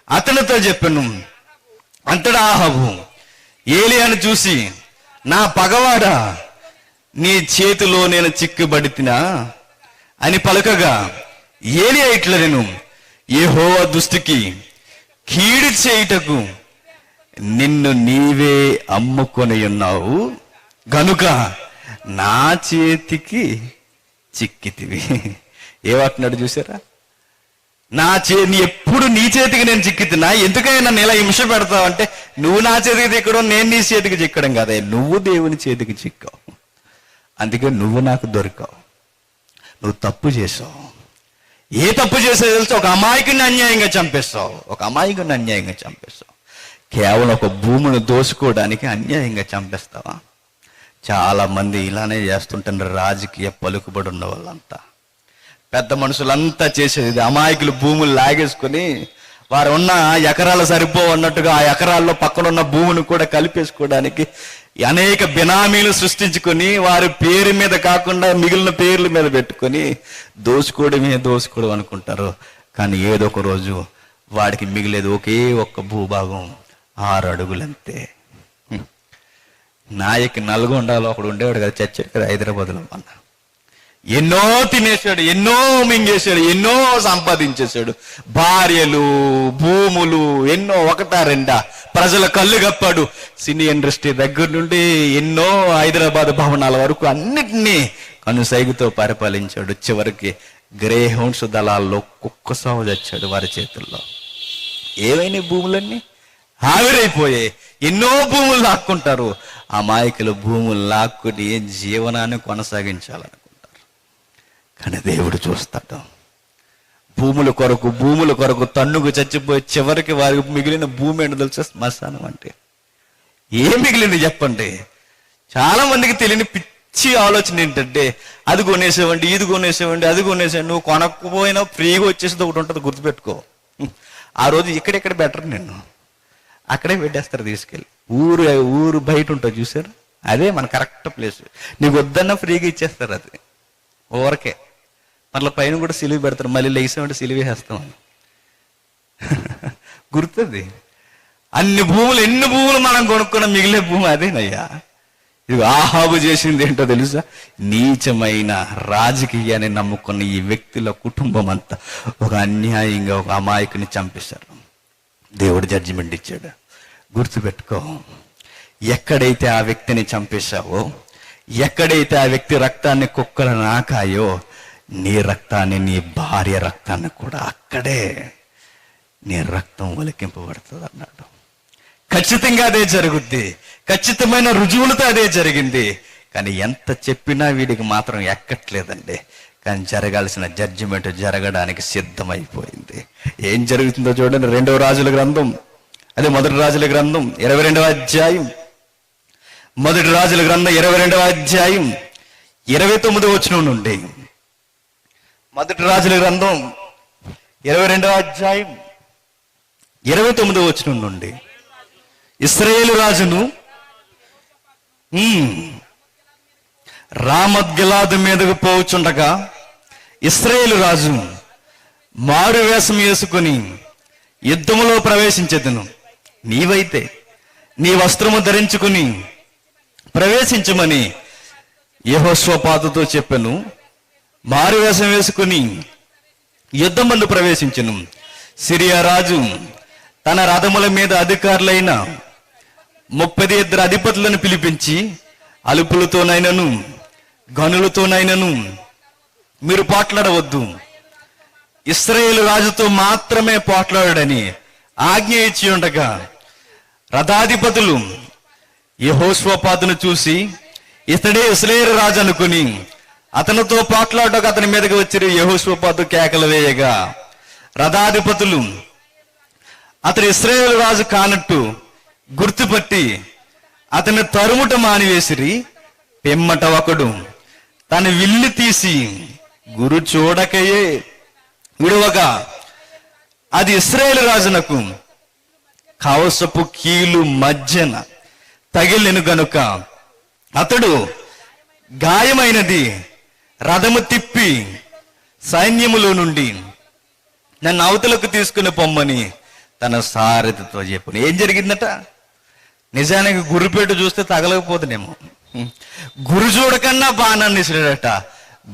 అతనితో చెప్పెను. అంతటా ఆహాబు ఏలీయాను చూసి, నా పగవాడా, నీ చేతిలో నేను చిక్కుబడితినా అని పలుకగా, ఏలీయా ఇట్లనెను, యెహోవా దృష్టికి కీడు చేయుటకు నిన్ను నీవే అమ్ముకొని ఉన్నావు గనుక నా చేతికి చిక్కితివి. ఏమంటున్నాడు చూసారా? ఎప్పుడు నీ చేతికి నేను చిక్కితున్నా, ఎందుకైనా నన్ను ఇలా హింస పెడతావు అంటే, నువ్వు నా చేతికి చిక్కడం, నేను నీ చేతికి చిక్కడం కాదే, నువ్వు దేవుని చేతికి చిక్కావు. అందుకే నువ్వు నాకు దొరికావు. నువ్వు తప్పు చేసావు. ఏ తప్పు చేసేది తెలుసు? ఒక అమాయకుని అన్యాయంగా చంపేస్తావు. కేవలం ఒక భూమిని దోసుకోవడానికి అన్యాయంగా చంపేస్తావా? చాలా మంది ఇలానే చేస్తుంటారు. రాజకీయ పలుకుబడి ఉన్న వాళ్ళంతా, పెద్ద మనుషులంతా చేసేది అమాయకులు భూములు లాగేసుకొని, వారు ఉన్న ఎకరాలు సరిపోవన్నట్టుగా ఆ ఎకరాల్లో పక్కనున్న భూమిని కూడా కలిపేసుకోవడానికి అనేక బినామీలు సృష్టించుకొని, వారి పేరు మీద కాకుండా మిగిలిన పేర్ల మీద పెట్టుకొని దోసుకోవడం అనుకుంటారు. కానీ ఏదో ఒక రోజు వాడికి మిగిలేదు ఒకే ఒక్క భూభాగం, 6 అడుగులంతే. నాయకి నల్గొండలో ఒకడు ఉండేవాడు కదా, చచ్చాడు కదా హైదరాబాద్లో. మన ఎన్నో తినేశాడు, ఎన్నో మింగేశాడు, ఎన్నో సంపాదించేశాడు. భార్యలు, భూములు ఎన్నో, 1-2 ప్రజల కళ్ళు కప్పాడు. సినీ ఇండస్ట్రీ దగ్గర నుండి ఎన్నో హైదరాబాద్ భవనాల వరకు అన్నిటినీ కనుసైగుతో పరిపాలించాడు. చివరికి గ్రే హౌండ్స్ దళాల్లో కుక్క సాగు చచ్చాడు వారి చేతుల్లో. ఏమైనా భూములన్నీ ఆవిరైపోయాయి. ఎన్నో భూములు లాక్కుంటారు. అమాయకులు భూములు లాక్కుని జీవనాన్ని కొనసాగించాలనుకుంటారు. కానీ దేవుడు చూస్తాడు, భూముల కొరకు తన్నుకు చచ్చిపోయి చివరికి వారికి మిగిలిన భూమి ఏంటో తెలుసా? శ్మశానం. అంటే ఏం మిగిలింది చెప్పండి? చాలా మందికి తెలియని పిచ్చి ఆలోచన ఏంటంటే, అది కొనేసేవండి, ఇది కొనేసేవండి, అది కొనేసేవండి. నువ్వు కొనకపోయినా ఫ్రీగా వచ్చేసేది ఒకటి ఉంటుంది, గుర్తుపెట్టుకో. ఆ రోజు ఇక్కడెక్కడ బెటర్, నిన్ను అక్కడే పెట్టేస్తారు తీసుకెళ్ళి. ఊరు బయట ఉంటుంది చూసారు, అదే మన కరెక్ట్ ప్లేస్. నీకు వద్దన్నా ఫ్రీగా ఇచ్చేస్తారు. అది ఊరకే. మళ్ళీ పైన కూడా సిలువ పెడతారు, మళ్ళీ లేసామంటే సిలువ వేస్తామని. గుర్తుంది. ఎన్ని భూములు మనం కొనుక్కున్న మిగిలే భూమి అదేనయ్యా. ఇది ఆహాబు చేసింది ఏంటో తెలుసా? నీచమైన రాజకీయాన్ని నమ్ముకున్న ఈ వ్యక్తుల కుటుంబం అంతా ఒక అన్యాయంగా ఒక అమాయకుని చంపేశారు. దేవుడు జడ్జిమెంట్ ఇచ్చాడు. గుర్తుపెట్టుకో, ఎక్కడైతే ఆ వ్యక్తిని చంపేశావో, ఎక్కడైతే ఆ వ్యక్తి రక్తాన్ని కుక్కలు నాకాయో, నీ రక్తాన్ని, నీ భార్య రక్తాన్ని కూడా అక్కడే నీ రక్తం ఒలికింపబడుతుంది అన్నాడు. ఖచ్చితంగా అదే జరుగుద్ది. ఖచ్చితమైన రుజువులతో అదే జరిగింది. కానీ ఎంత చెప్పినా వీడికి మాత్రం ఎక్కట్లేదండి. కానీ జరగాల్సిన జడ్జిమెంట్ జరగడానికి సిద్ధమైపోయింది. ఏం జరుగుతుందో చూడండి. 2వ రాజుల గ్రంథం, అదే 1 రాజుల గ్రంథం 22వ అధ్యాయం. 1 రాజుల గ్రంథం 22వ అధ్యాయం 29వ వచనం నుండి. 1 రాజుల గ్రంథం 22వ అధ్యాయం 29వ వచనం నుండి. ఇశ్రాయేలు రాజును రామత్-గిలాదు మీదకు పోవుచుండగా, ఇశ్రాయేలు రాజు మారు వేషం వేసుకుని యుద్ధములో ప్రవేశించెదను. నీవైతే నీ వస్త్రము ధరించుకుని ప్రవేశించమని యెహోషాపాతుతో చెప్పెను. మారు వేషం వేసుకుని యుద్ధమందు ప్రవేశించెను. సిరియా రాజు తన రథముల మీద అధికారులైన 32 అధిపతులను పిలిపించి, అలుపులతోనైనను గనులతోనైనను మీరు పోట్లాడవద్దు, ఇశ్రాయేలు రాజుతో మాత్రమే పోట్లాడని ఆజ్ఞ ఇచ్చి ఉండగా, రథాధిపతులు యెహోషాపాతును చూసి ఇతడే ఇశ్రాయేలు రాజు అనుకుని అతనితో పోట్లాడక అతని మీదకి వచ్చి యెహోషాపాతు కేకలు వేయగా, రథాధిపతులు అతడు ఇశ్రాయేలు రాజు కానట్టు గుర్తుపట్టి అతని తరుముట మానివేసిరి. పిమ్మట ఒకడు తన విల్లు తీసి గురు చూడకయే విడువగా, అది ఇశ్రాయేలు రాజునకు కవసపు కీలు మధ్యన తగిలిను గనుక అతడు గాయమైనది రథము తిప్పి సైన్యములో నుండి నన్ను అవతలకు తీసుకుని పొమ్మని తన సారథితో చెప్పును. ఏం జరిగిందట? నిజానికి గురిపేట చూస్తే తగలకపోతుందేమో. గురి చూడకన్నా బాణాన్ని ఇసిరాడట.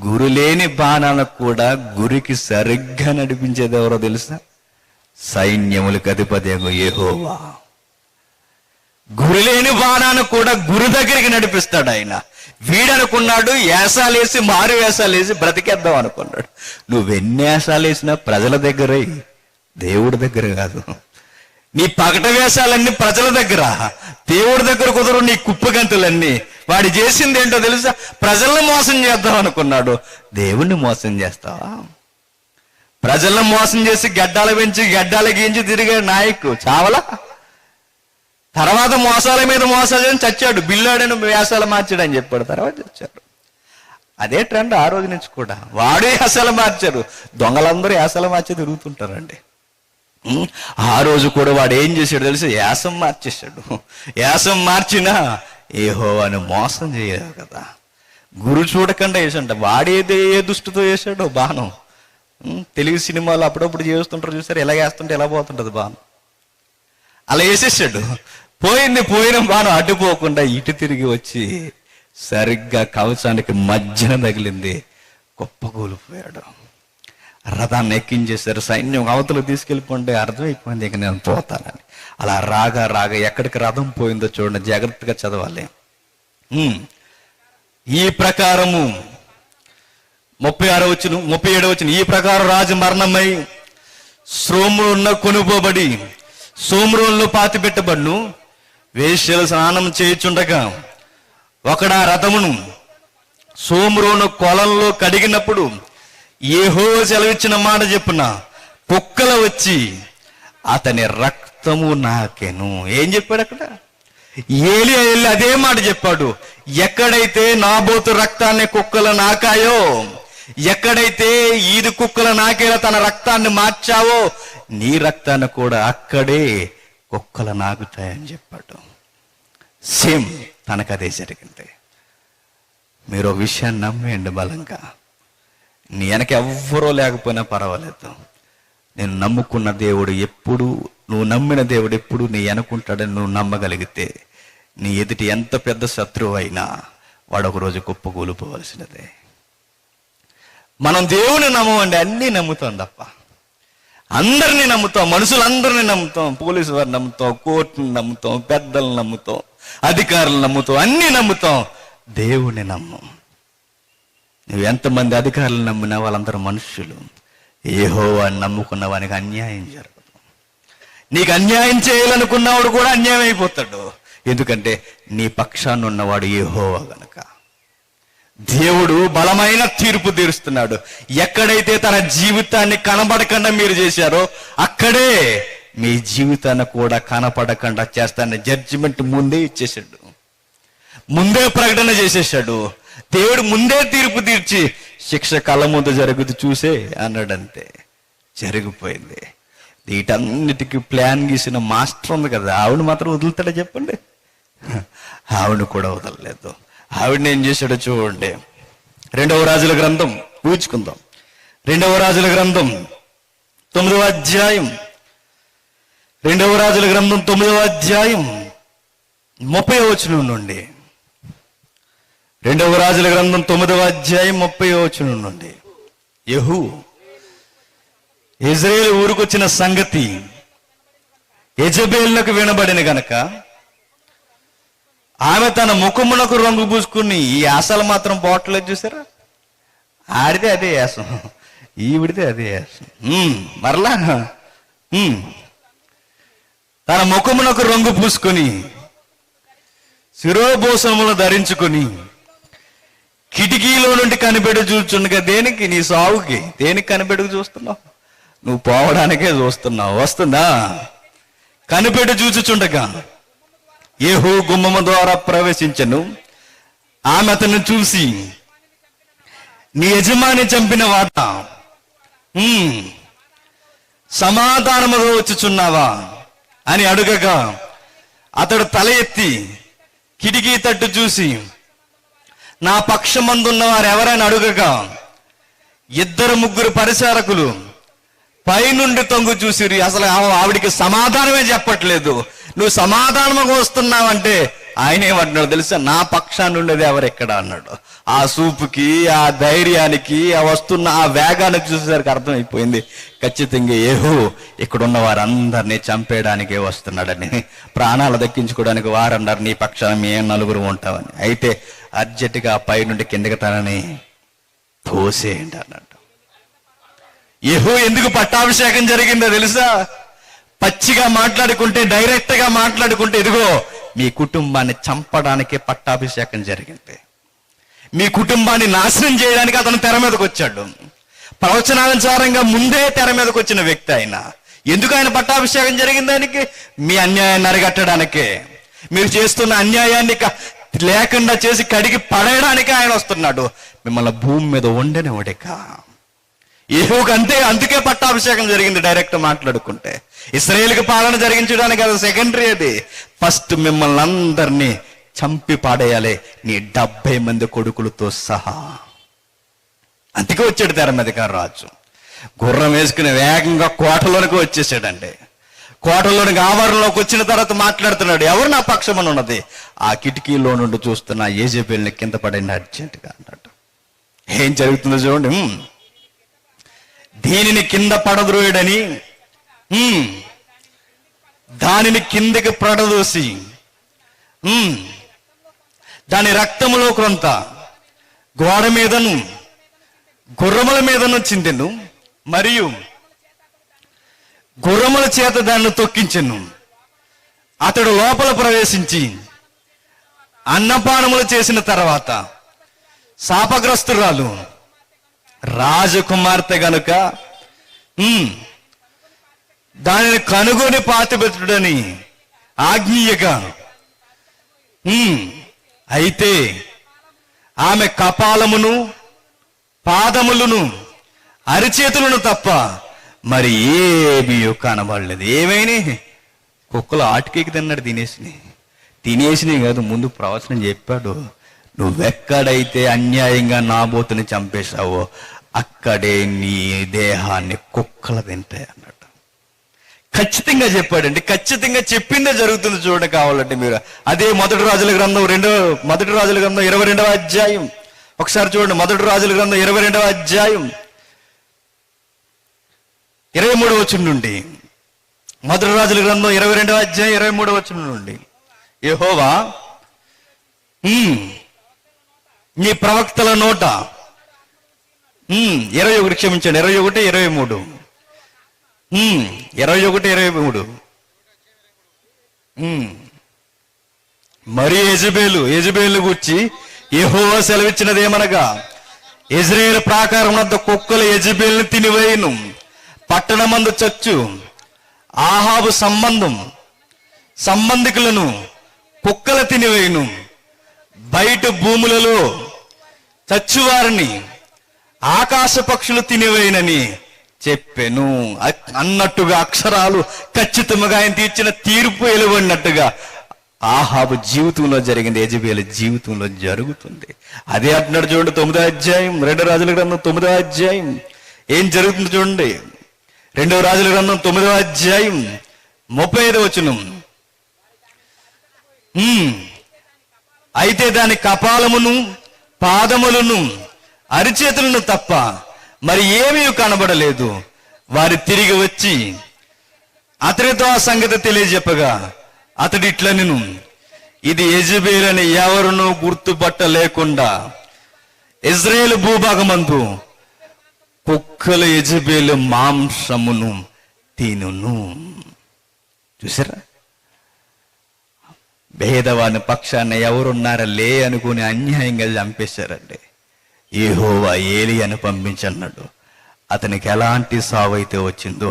గురి లేని బాణాలకు కూడా గురికి సరిగ్గా నడిపించేది ఎవరో తెలుసా? సైన్యములకు అధిపతి యెహోవా. గురిలేని బాణాన్ని కూడా గురి దగ్గరికి నడిపిస్తాడు ఆయన. వీడనుకున్నాడు వేసాలేసి మారు వేసాలేసి బ్రతికేద్దాం అనుకున్నాడు. నువ్వెన్ని వేసాలు వేసినా ప్రజల దగ్గరే, దేవుడి దగ్గర కాదు. నీ పగట వేషాలన్నీ ప్రజల దగ్గర, దేవుడి దగ్గర కుదరు. నీ కుప్పగంతులన్నీ వాడు చేసింది ఏంటో తెలుసా? ప్రజల్ని మోసం చేద్దాం అనుకున్నాడు. దేవుణ్ణి మోసం చేస్తావా? ప్రజలను మోసం చేసి గడ్డాలు పెంచి గడ్డాలు గీంచి తిరిగే నాయకు చావలా? తర్వాత మోసాల మీద మోసాలు అని చచ్చాడు. బిల్లాడని వేషాలు మార్చాడని చెప్పాడు. తర్వాత చచ్చాడు. అదే ట్రెండ్ ఆ రోజు నుంచి కూడా. వాడే వేషాలు మార్చారు. దొంగలందరూ వేషాలు మార్చి తిరుగుతుంటారండి. ఆ రోజు కూడా వాడు ఏం చేశాడు తెలిసి? యాసం మార్చేశాడు. యాసం మార్చినా యెహోవాను మోసం చేయలేదు కదా. గురు చూడకుండా వేసంట. వాడేదే ఏ దృష్టితో వేసాడో బాణం. తెలుగు సినిమాలు అప్పుడప్పుడు చేస్తుంటారు చూసారు, ఎలా వేస్తుంటే ఎలా పోతుంటది బాణం. అలా వేసేసాడు. పోయిన బాణం అడ్డుపోకుండా ఇటు తిరిగి వచ్చి సరిగ్గా కవచానికి మధ్యన తగిలింది. కుప్పకూలిపోయాడు. రథాన్ని ఎక్కించేశారు. సైన్యం అవతలు తీసుకెళ్ళిపోండి. అర్థమైపోయింది ఇక నేను పోతానని. అలా రాగా ఎక్కడికి రథం పోయిందో చూడండి, జాగ్రత్తగా చదవాలి. ఈ ప్రకారము 37 వచనం, ఈ ప్రకారం రాజు మరణమై సోమ్రోనున కొనుపోబడి సోమ్రోనులో పాతి పెట్టబడును. వేశ్యలు స్నానం చేయుచుండగా ఒకడా రథమును సోమ్రోను కొలంలో కడిగినప్పుడు యెహోవా సెలవిచ్చిన మాట చెప్పున కుక్కలు వచ్చి అతని రక్తము నాకెను. ఏం చెప్పాడు అక్కడ? ఏలియా వెళ్ళి అదే మాట చెప్పాడు. ఎక్కడైతే నాబోతు రక్తాన్ని కుక్కలు నాకాయో, ఎక్కడైతే ఈది కుక్కలు నాకేలా తన రక్తాన్ని మార్చావో, నీ రక్తాన్ని కూడా అక్కడే కుక్కలు నాకుతాయని చెప్పాడు. సేమ్ తనకదే జరిగింది. మీరు ఒక విషయాన్ని నమ్మేయండి బలంగా. నీ వెనక ఎవ్వరూ లేకపోయినా పర్వాలేదు. నేను నమ్ముకున్న దేవుడు ఎప్పుడు, నువ్వు నమ్మిన దేవుడు ఎప్పుడు నీ వెనుకుంటాడని నువ్వు నమ్మగలిగితే, నీ ఎదుటి ఎంత పెద్ద శత్రువు అయినా వాడు ఒకరోజు కుప్పకూలిపోవలసినదే. మనం దేవుని నమ్మమండి, అన్నీ నమ్ముతాం తప్ప. అందరినీ నమ్ముతాం, మనుషులందరినీ నమ్ముతాం, పోలీసు వారిని నమ్ముతాం, కోర్టుని నమ్ముతాం, పెద్దలను నమ్ముతాం, అధికారులను నమ్ముతాం, అన్నీ నమ్ముతాం, దేవుని నమ్మం. నువ్వు ఎంతమంది అధికారులను నమ్మినా వాళ్ళందరూ మనుషులు. యెహోవాను నమ్ముకున్న వానికి అన్యాయం జరగదు. నీకు అన్యాయం చేయాలనుకున్నవాడు కూడా అన్యాయం అయిపోతాడు. ఎందుకంటే నీ పక్షాన్ని ఉన్నవాడు యెహోవా గనక. దేవుడు బలమైన తీర్పు తీరుస్తున్నాడు. ఎక్కడైతే తన జీవితాన్ని కనబడకుండా మీరు చేశారో అక్కడే మీ జీవితాన్ని కూడా కనపడకుండా చేస్తానని జడ్జిమెంట్ ముందే ఇచ్చేసాడు, ముందే ప్రకటన చేసేసాడు. దేవుడు ముందే తీర్పు తీర్చి శిక్ష కళ్ళ ముందు జరుగుతూ చూసే అన్నాడంతే. జరిగిపోయింది. వీటన్నిటికీ ప్లాన్ గీసిన మాస్టర్ ఉంది కదా, ఆవిడ మాత్రం వదులుతాడా చెప్పండి? ఆవిడ కూడా వదలలేదు. ఆవిడని ఏం చేశాడో చూడండి. 2వ రాజుల గ్రంథం ఊహించుకుందాం. 2వ రాజుల గ్రంథం 9వ అధ్యాయం, 2వ రాజుల గ్రంథం 9వ అధ్యాయం 30వ వచనం నుండి. 2వ రాజుల గ్రంథం 9వ అధ్యాయం 30వ వచనం నుండి. యెహూ ఇజ్రాయేలు ఊరుకొచ్చిన సంగతి యెజబెలునకు వినబడిన గనక ఆమె తన ముఖమునకు రంగు పూసుకుని, ఈ యాసలు మాత్రం పోవట్లేదు చూసారా? ఆడితే అదే యాసం, ఈవిడితే అదే యాసం. మరలా తన ముఖమునకు రంగు పూసుకొని శిరోభూషణములు ధరించుకొని కిటికీలో నుండి కనిపెడు చూచుండగా, దేనికి? నీ సావుకి. దేనికి కనిపెడుకు చూస్తున్నావు? నువ్వు పోవడానికే చూస్తున్నావు. వస్తుందా? కనిపెడు చూచుచుండగా యెహూ గుమ్మము ద్వారా ప్రవేశించెను. ఆమె అతన్ని చూసి, నీ యజమాని చంపిన వాట సమాధానముగా వచ్చుచున్నావా అని అడుగగా, అతడు తల ఎత్తి కిటికీ తట్టు చూసి, నా పక్షమందున్న వారు ఎవరైనా అడుగగా, 2-3 పరిచారకులు పైనుండి తొంగు చూసిరి. అసలు ఆవిడికి సమాధానమే చెప్పట్లేదు. నువ్వు సమాధానంగా వస్తున్నావంటే ఆయన ఏమంటున్నాడు తెలుసా, నా పక్షాన్ని ఉండేది ఎవరెక్కడ అన్నాడు. ఆ సూపుకి, ఆ ధైర్యానికి, ఆ వస్తున్న ఆ వేగానికి చూసేసరికి అర్థమైపోయింది, ఖచ్చితంగా యెహూ ఇక్కడున్న వారందరినీ చంపేయడానికే వస్తున్నాడని. ప్రాణాలు దక్కించుకోవడానికి వారన్నారు నీ పక్షాన మేము నలుగురు ఉంటామని. అయితే అర్జెంటుగా పై నుండి కిందకి తనని తోసేయండి అన్నాడు. యెహూ ఎందుకు పట్టాభిషేకం జరిగిందో తెలుసా? పచ్చిగా మాట్లాడుకుంటే, డైరెక్ట్ గా మాట్లాడుకుంటే, ఇదిగో మీ కుటుంబాన్ని చంపడానికే పట్టాభిషేకం జరిగింది. మీ కుటుంబాన్ని నాశనం చేయడానికి అతను తెర మీదకి వచ్చాడు. ప్రవచనానుసారంగా ముందే తెర మీదకి వచ్చిన వ్యక్తి ఆయన. ఎందుకు ఆయన పట్టాభిషేకం జరిగింది? దానికి మీ అన్యాయాన్ని అరిగట్టడానికే, మీరు చేస్తున్న అన్యాయాన్ని లేకుండా చేసి కడిగి పడేయడానికి ఆయన వస్తున్నాడు. మిమ్మల్ని భూమి మీద ఉండనివాడిక. యెహూకు అంతే, అందుకే పట్టాభిషేకం జరిగింది. డైరెక్ట్ మాట్లాడుకుంటే ఇశ్రాయేలుకి పాలన జరిగించడానికి అది సెకండరీ. అది ఫస్ట్ మిమ్మల్ని అందరినీ చంపి పాడేయాలి, నీ 70 మంది కొడుకులతో సహా. అందుకే వచ్చాడు తెర మీదకి రాజు. గుర్రం వేసుకుని వేగంగా కోటలోనికి వచ్చేసాడండి. కోటలోనికి ఆవరణలోకి వచ్చిన తర్వాత మాట్లాడుతున్నాడు, ఎవరు నా పక్షమని ఉన్నది? ఆ కిటికీలో నుండి చూస్తున్న యెజెబెల్ని కింద పడండి అర్జెంటుగా అన్నాడు. ఏం జరుగుతుందో చూడండి. దీనిని కింద పడద్రోయడని దానిని కిందకి పడదోసి దాని రక్తములో కొంత గోడ మీదను గుర్రముల మీదను చిందెను, మరియు గుర్రముల చేత దాన్ని తొక్కించెను. అతడు లోపల ప్రవేశించి అన్నపానములు చేసిన తర్వాత శాపగ్రస్తురాలు రాజకుమార్తె గనుక దానిని కనుగొని పాతిపెట్టుడని ఆజ్ఞీయగా, అయితే ఆమె కపాలమును పాదములను అరిచేతులను తప్ప మరి ఏమీ కనబడలేదు. ఏమైనా కుక్కలు ఆటికేకి తిన్నాడు, తినేసినాయి కాదు, ముందు ప్రవచనం చెప్పాడు, నువ్వెక్కడైతే అన్యాయంగా నాబోతుని చంపేశావో అక్కడే నీ దేహాన్ని కుక్కలు తింటాయి అన్నట్టు ఖచ్చితంగా చెప్పాడండి. ఖచ్చితంగా చెప్పిందే జరుగుతుంది. చూడండి కావాలంటే మీరు అదే మొదటి రాజుల గ్రంథం 22వ అధ్యాయం ఒకసారి చూడండి. మొదటి రాజుల గ్రంథం 22వ అధ్యాయం 23వ వచనం నుండి. మొదటి రాజుల గ్రంథం 22వ అధ్యాయం 23వ వచనం నుండి, యెహోవా నీ ప్రవక్తల నోట 21 క్షమించండి 21, 23 21, 23 మరి యెజెబెలు గూర్చి యెహోవా సెలవిచ్చినదేమనగా, ఇశ్రాయేలు ప్రాకారం వద్ద కుక్కలు యెజెబెలును తినివేయును, పట్టణమందు చచ్చు ఆహాబు సంబంధికులను కుక్కలు తినివేయును, బయట భూములలో చచ్చువారిని ఆకాశ పక్షులు తినివేయనని చెప్పెను అన్నట్టుగా అక్షరాలు ఖచ్చితంగా ఆయన తీర్చిన తీర్పు వెలువడినట్టుగా ఆహాబు జీవితంలో జరిగింది, యెజెబెలు జీవితంలో జరుగుతుంది. అదే అంటున్నాడు చూడండి 9వ అధ్యాయం 2 రాజుల గ్రంథం 9వ అధ్యాయం ఏం జరుగుతుంది చూడండి. 2వ రాజుల గ్రంథం 9వ అధ్యాయం 35వ వచనం, అయితే దాని కపాలమును పాదములను అరిచేతులను తప్ప మరి ఏమీ కనబడలేదు. వారు తిరిగి వచ్చి అతనితో ఆ సంగతి తెలియజెప్పగా అతడు ఇట్లనెను, ఇది యెజెబెలని ఎవరునూ గుర్తుపట్టలేకుండా ఇశ్రాయేలు భూభాగమందు కుక్కలు యెజెబెలు మాంసమును తినును. చూసారా, భేదవాని పక్షాన ఎవరున్నారా లే అనుకుని అన్యాయంగా చంపేశారండి. యెహోవా ఏలీయాను పంపించన్నాడు. అతనికి ఎలాంటి సావు అయితే వచ్చిందో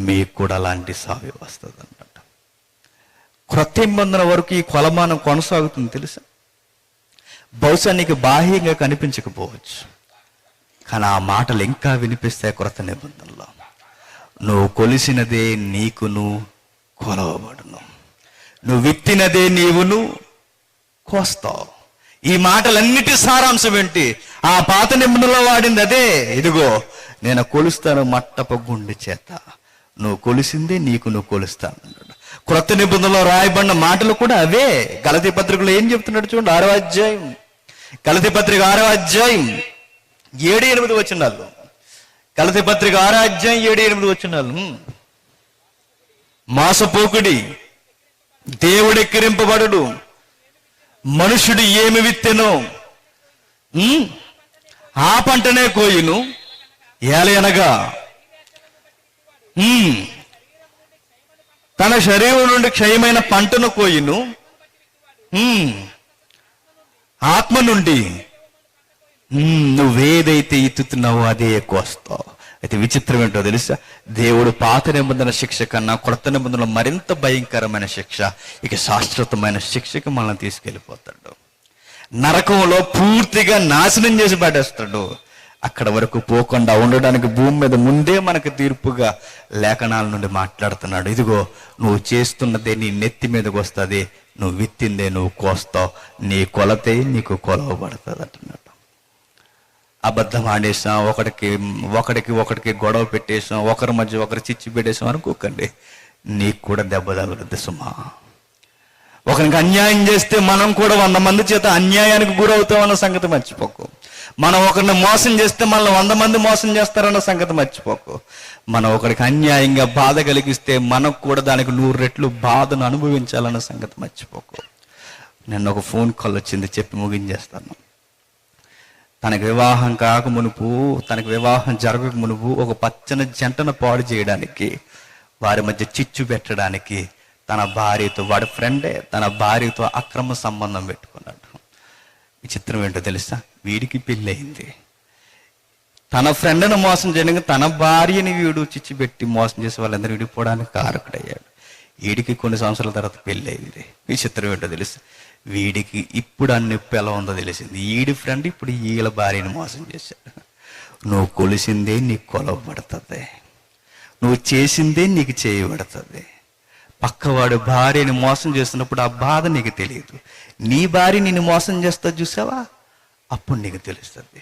మీకు కూడా అలాంటి సావు వస్తుంది అన్నట్టు. క్రొత్త నిబంధన వరకు ఈ కొలమానం కొనసాగుతుంది తెలుసా. బహుశా నీకు బాహ్యంగా కనిపించకపోవచ్చు, కానీ ఆ మాటలు ఇంకా వినిపిస్తాయి క్రొత్త నిబంధనలో. నువ్వు కొలిసినదే నీకును కొలవబడును, నువ్వు విత్తినదే నీవును కోస్తావు. ఈ మాటలన్నిటి సారాంశం ఏంటి? ఆ పాత నిబంధనలో వాడింది అదే. ఇదిగో నేను కొలుస్తాను మట్టపు గుండె చేత, నువ్వు కొలిసిందే నీకు నువ్వు కొలుస్తాను అన్నాడు. క్రొత్త నిబంధనలో రాయబడిన మాటలు కూడా అవే. గలతీ పత్రికలో ఏం చెప్తున్నాడు చూడండి, 6వ అధ్యాయం, గలతీ పత్రిక 6వ అధ్యాయం 7-8 వచనాలు. గలతీ పత్రిక 6వ అధ్యాయం 7-8 వచనాలు. మోసపోకుడి, దేవుడు ఎక్కిరింపబడుడు, మనుషుడు ఏమి విత్తెనో ఆ పంటనే కోయును. ఏలయనగా తన శరీరం నుండి క్షయమైన పంటను కోయును, ఆత్మ నుండి నువ్వేదైతే ఎత్తుతున్నావో అదే కోస్తావు. అయితే విచిత్రం ఏంటో తెలుసా, దేవుడు పాత నిబంధన శిక్ష కన్నా కొత్త నిబంధనలో మరింత భయంకరమైన శిక్ష, ఇక శాశ్వతమైన శిక్షకి మనల్ని తీసుకెళ్ళిపోతాడు. నరకంలో పూర్తిగా నాశనం చేసి పడేస్తాడు. అక్కడ వరకు పోకుండా ఉండడానికి భూమి మీద ముందే మనకు తీర్పుగా లేఖనాల నుండి మాట్లాడుతున్నాడు. ఇదిగో నువ్వు చేస్తున్నదే నీ నెత్తి మీదకి వస్తుంది, నువ్వు విత్తిందే నువ్వు కోస్తావు, నీ కొలతే నీకు కొలవబడుతుంది అంటున్నాడు. అబద్ధం ఆడేసాం, ఒకటికి గొడవ పెట్టేసాం, ఒకరి మధ్య ఒకరు చిచ్చు పెట్టేసాం అనుకోకండి, నీకు కూడా దెబ్బ తగులుద్ది సుమా. ఒకరికి అన్యాయం చేస్తే మనం కూడా 100 మంది చేత అన్యాయానికి గురవుతామన్న సంగతి మర్చిపోకు. మనం ఒకరిని మోసం చేస్తే మనల్ని 100 మంది మోసం చేస్తారన్న సంగతి మర్చిపోకు. మనం ఒకరికి అన్యాయంగా బాధ కలిగిస్తే మనకు కూడా దానికి 100 రెట్లు బాధను అనుభవించాలన్న సంగతి మర్చిపోకు. నిన్న ఒక ఫోన్ కాల్ వచ్చింది, చెప్పి ముగించేస్తాను. తనకి వివాహం కాక మునుపు, తనకి వివాహం జరగక మునుపు ఒక పచ్చని జంటను పాడు చేయడానికి, వారి మధ్య చిచ్చు పెట్టడానికి తన భార్యతో, వాడి ఫ్రెండే తన భార్యతో అక్రమ సంబంధం పెట్టుకున్నాడు. విచిత్రం ఏంటో తెలుసా, వీడికి పెళ్ళి అయింది. తన ఫ్రెండ్ను మోసం చేయడానికి తన భార్యని వీడు చిచ్చు పెట్టి మోసం చేసి వాళ్ళందరూ విడిపోవడానికి కారకుడయ్యాడు. వీడికి కొన్ని సంవత్సరాల తర్వాత పెళ్ళి అయింది. విచిత్రం ఏంటో తెలుసా, వీడికి ఇప్పుడు ఆ నొప్పి ఎలా ఉందో తెలిసింది. వీడి ఫ్రెండ్ ఇప్పుడు వీళ్ళ భార్యని మోసం చేశాడు. నువ్వు కొలిసిందే నీకు కొలవబడుతుంది, నువ్వు చేసిందే నీకు చేయబడుతుంది. పక్కవాడు భార్యని మోసం చేస్తున్నప్పుడు ఆ బాధ నీకు తెలియదు. నీ భార్య నిన్ను మోసం చేస్తా చూసావా, అప్పుడు నీకు తెలుస్తుంది.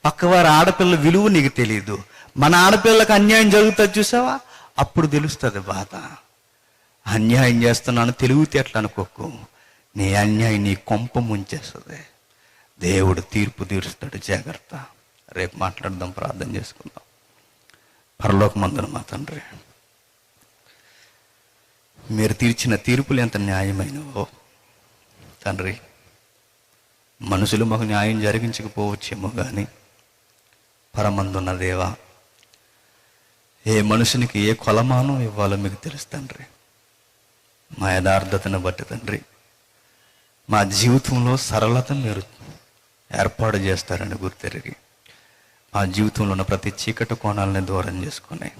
పక్కవారి ఆడపిల్ల విలువ నీకు తెలియదు. మన ఆడపిల్లలకు అన్యాయం జరుగుతుంది చూసావా, అప్పుడు తెలుస్తుంది బాధ. అన్యాయం చేస్తున్నాను తెలివితేటలు అనుకోకు, నీ అన్యాయం నీ కొంప ముంచేస్తుంది. దేవుడు తీర్పు తీరుస్తాడు, జాగ్రత్త. రేపు మాట్లాడదాం, ప్రార్థన చేసుకుందాం. పరలోకమందున మా తండ్రి, మీరు తీర్చిన తీర్పులు ఎంత న్యాయమైనవో తండ్రి. మనుషులు మాకు న్యాయం జరిగించకపోవచ్చేమో కానీ పరమందున్న దేవా, ఏ మనుషునికి ఏ కొలమానం ఇవ్వాలో మీకు తెలుసు తండ్రి. మా యథార్థతను బట్టి తండ్రి, మా జీవితంలో సరళత మీరు ఏర్పాటు చేస్తారని గుర్తెరిగి, మా జీవితంలో ఉన్న ప్రతి చీకటి కోణాలని దూరం చేసుకొని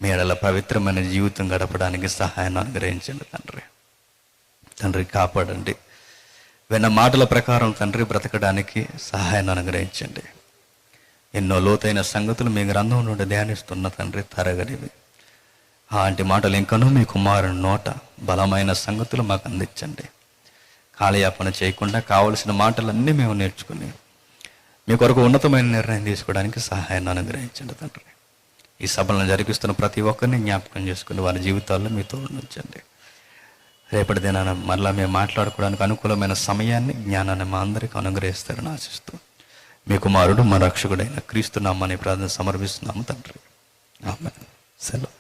మీడల పవిత్రమైన జీవితం గడపడానికి సహాయాన్ని అనుగ్రహించండి తండ్రి. తండ్రి కాపాడండి, విన్న మాటల ప్రకారం తండ్రి బ్రతకడానికి సహాయాన్ని అనుగ్రహించండి. ఎన్నో లోతైన సంగతులు మీ గ్రంథం నుండి ధ్యానిస్తున్న తండ్రి తరగనివి. అలాంటి మాటలు ఇంకనూ మీ కుమారుని నోట బలమైన సంగతులు మాకు అందించండి. కాలయాపన చేయకుండా కావలసిన మాటలన్నీ మేము నేర్చుకుని మీ కొరకు ఉన్నతమైన నిర్ణయం తీసుకోవడానికి సహాయాన్ని అనుగ్రహించండి తండ్రి. ఈ సభలను జరిగిస్తున్న ప్రతి ఒక్కరిని జ్ఞాపకం చేసుకుని వారి జీవితాల్లో మీ తోడు ఉంచండి. రేపటి దినాన మరలా మేము మాట్లాడుకోవడానికి అనుకూలమైన సమయాన్ని, జ్ఞానాన్ని మా అందరికీ అనుగ్రహిస్తారని ఆశిస్తూ మీ కుమారుడు మా రక్షకుడైన క్రీస్తు నామమున ప్రార్థన సమర్పిస్తున్నాము తండ్రి. ఆమేన్. సెలవు.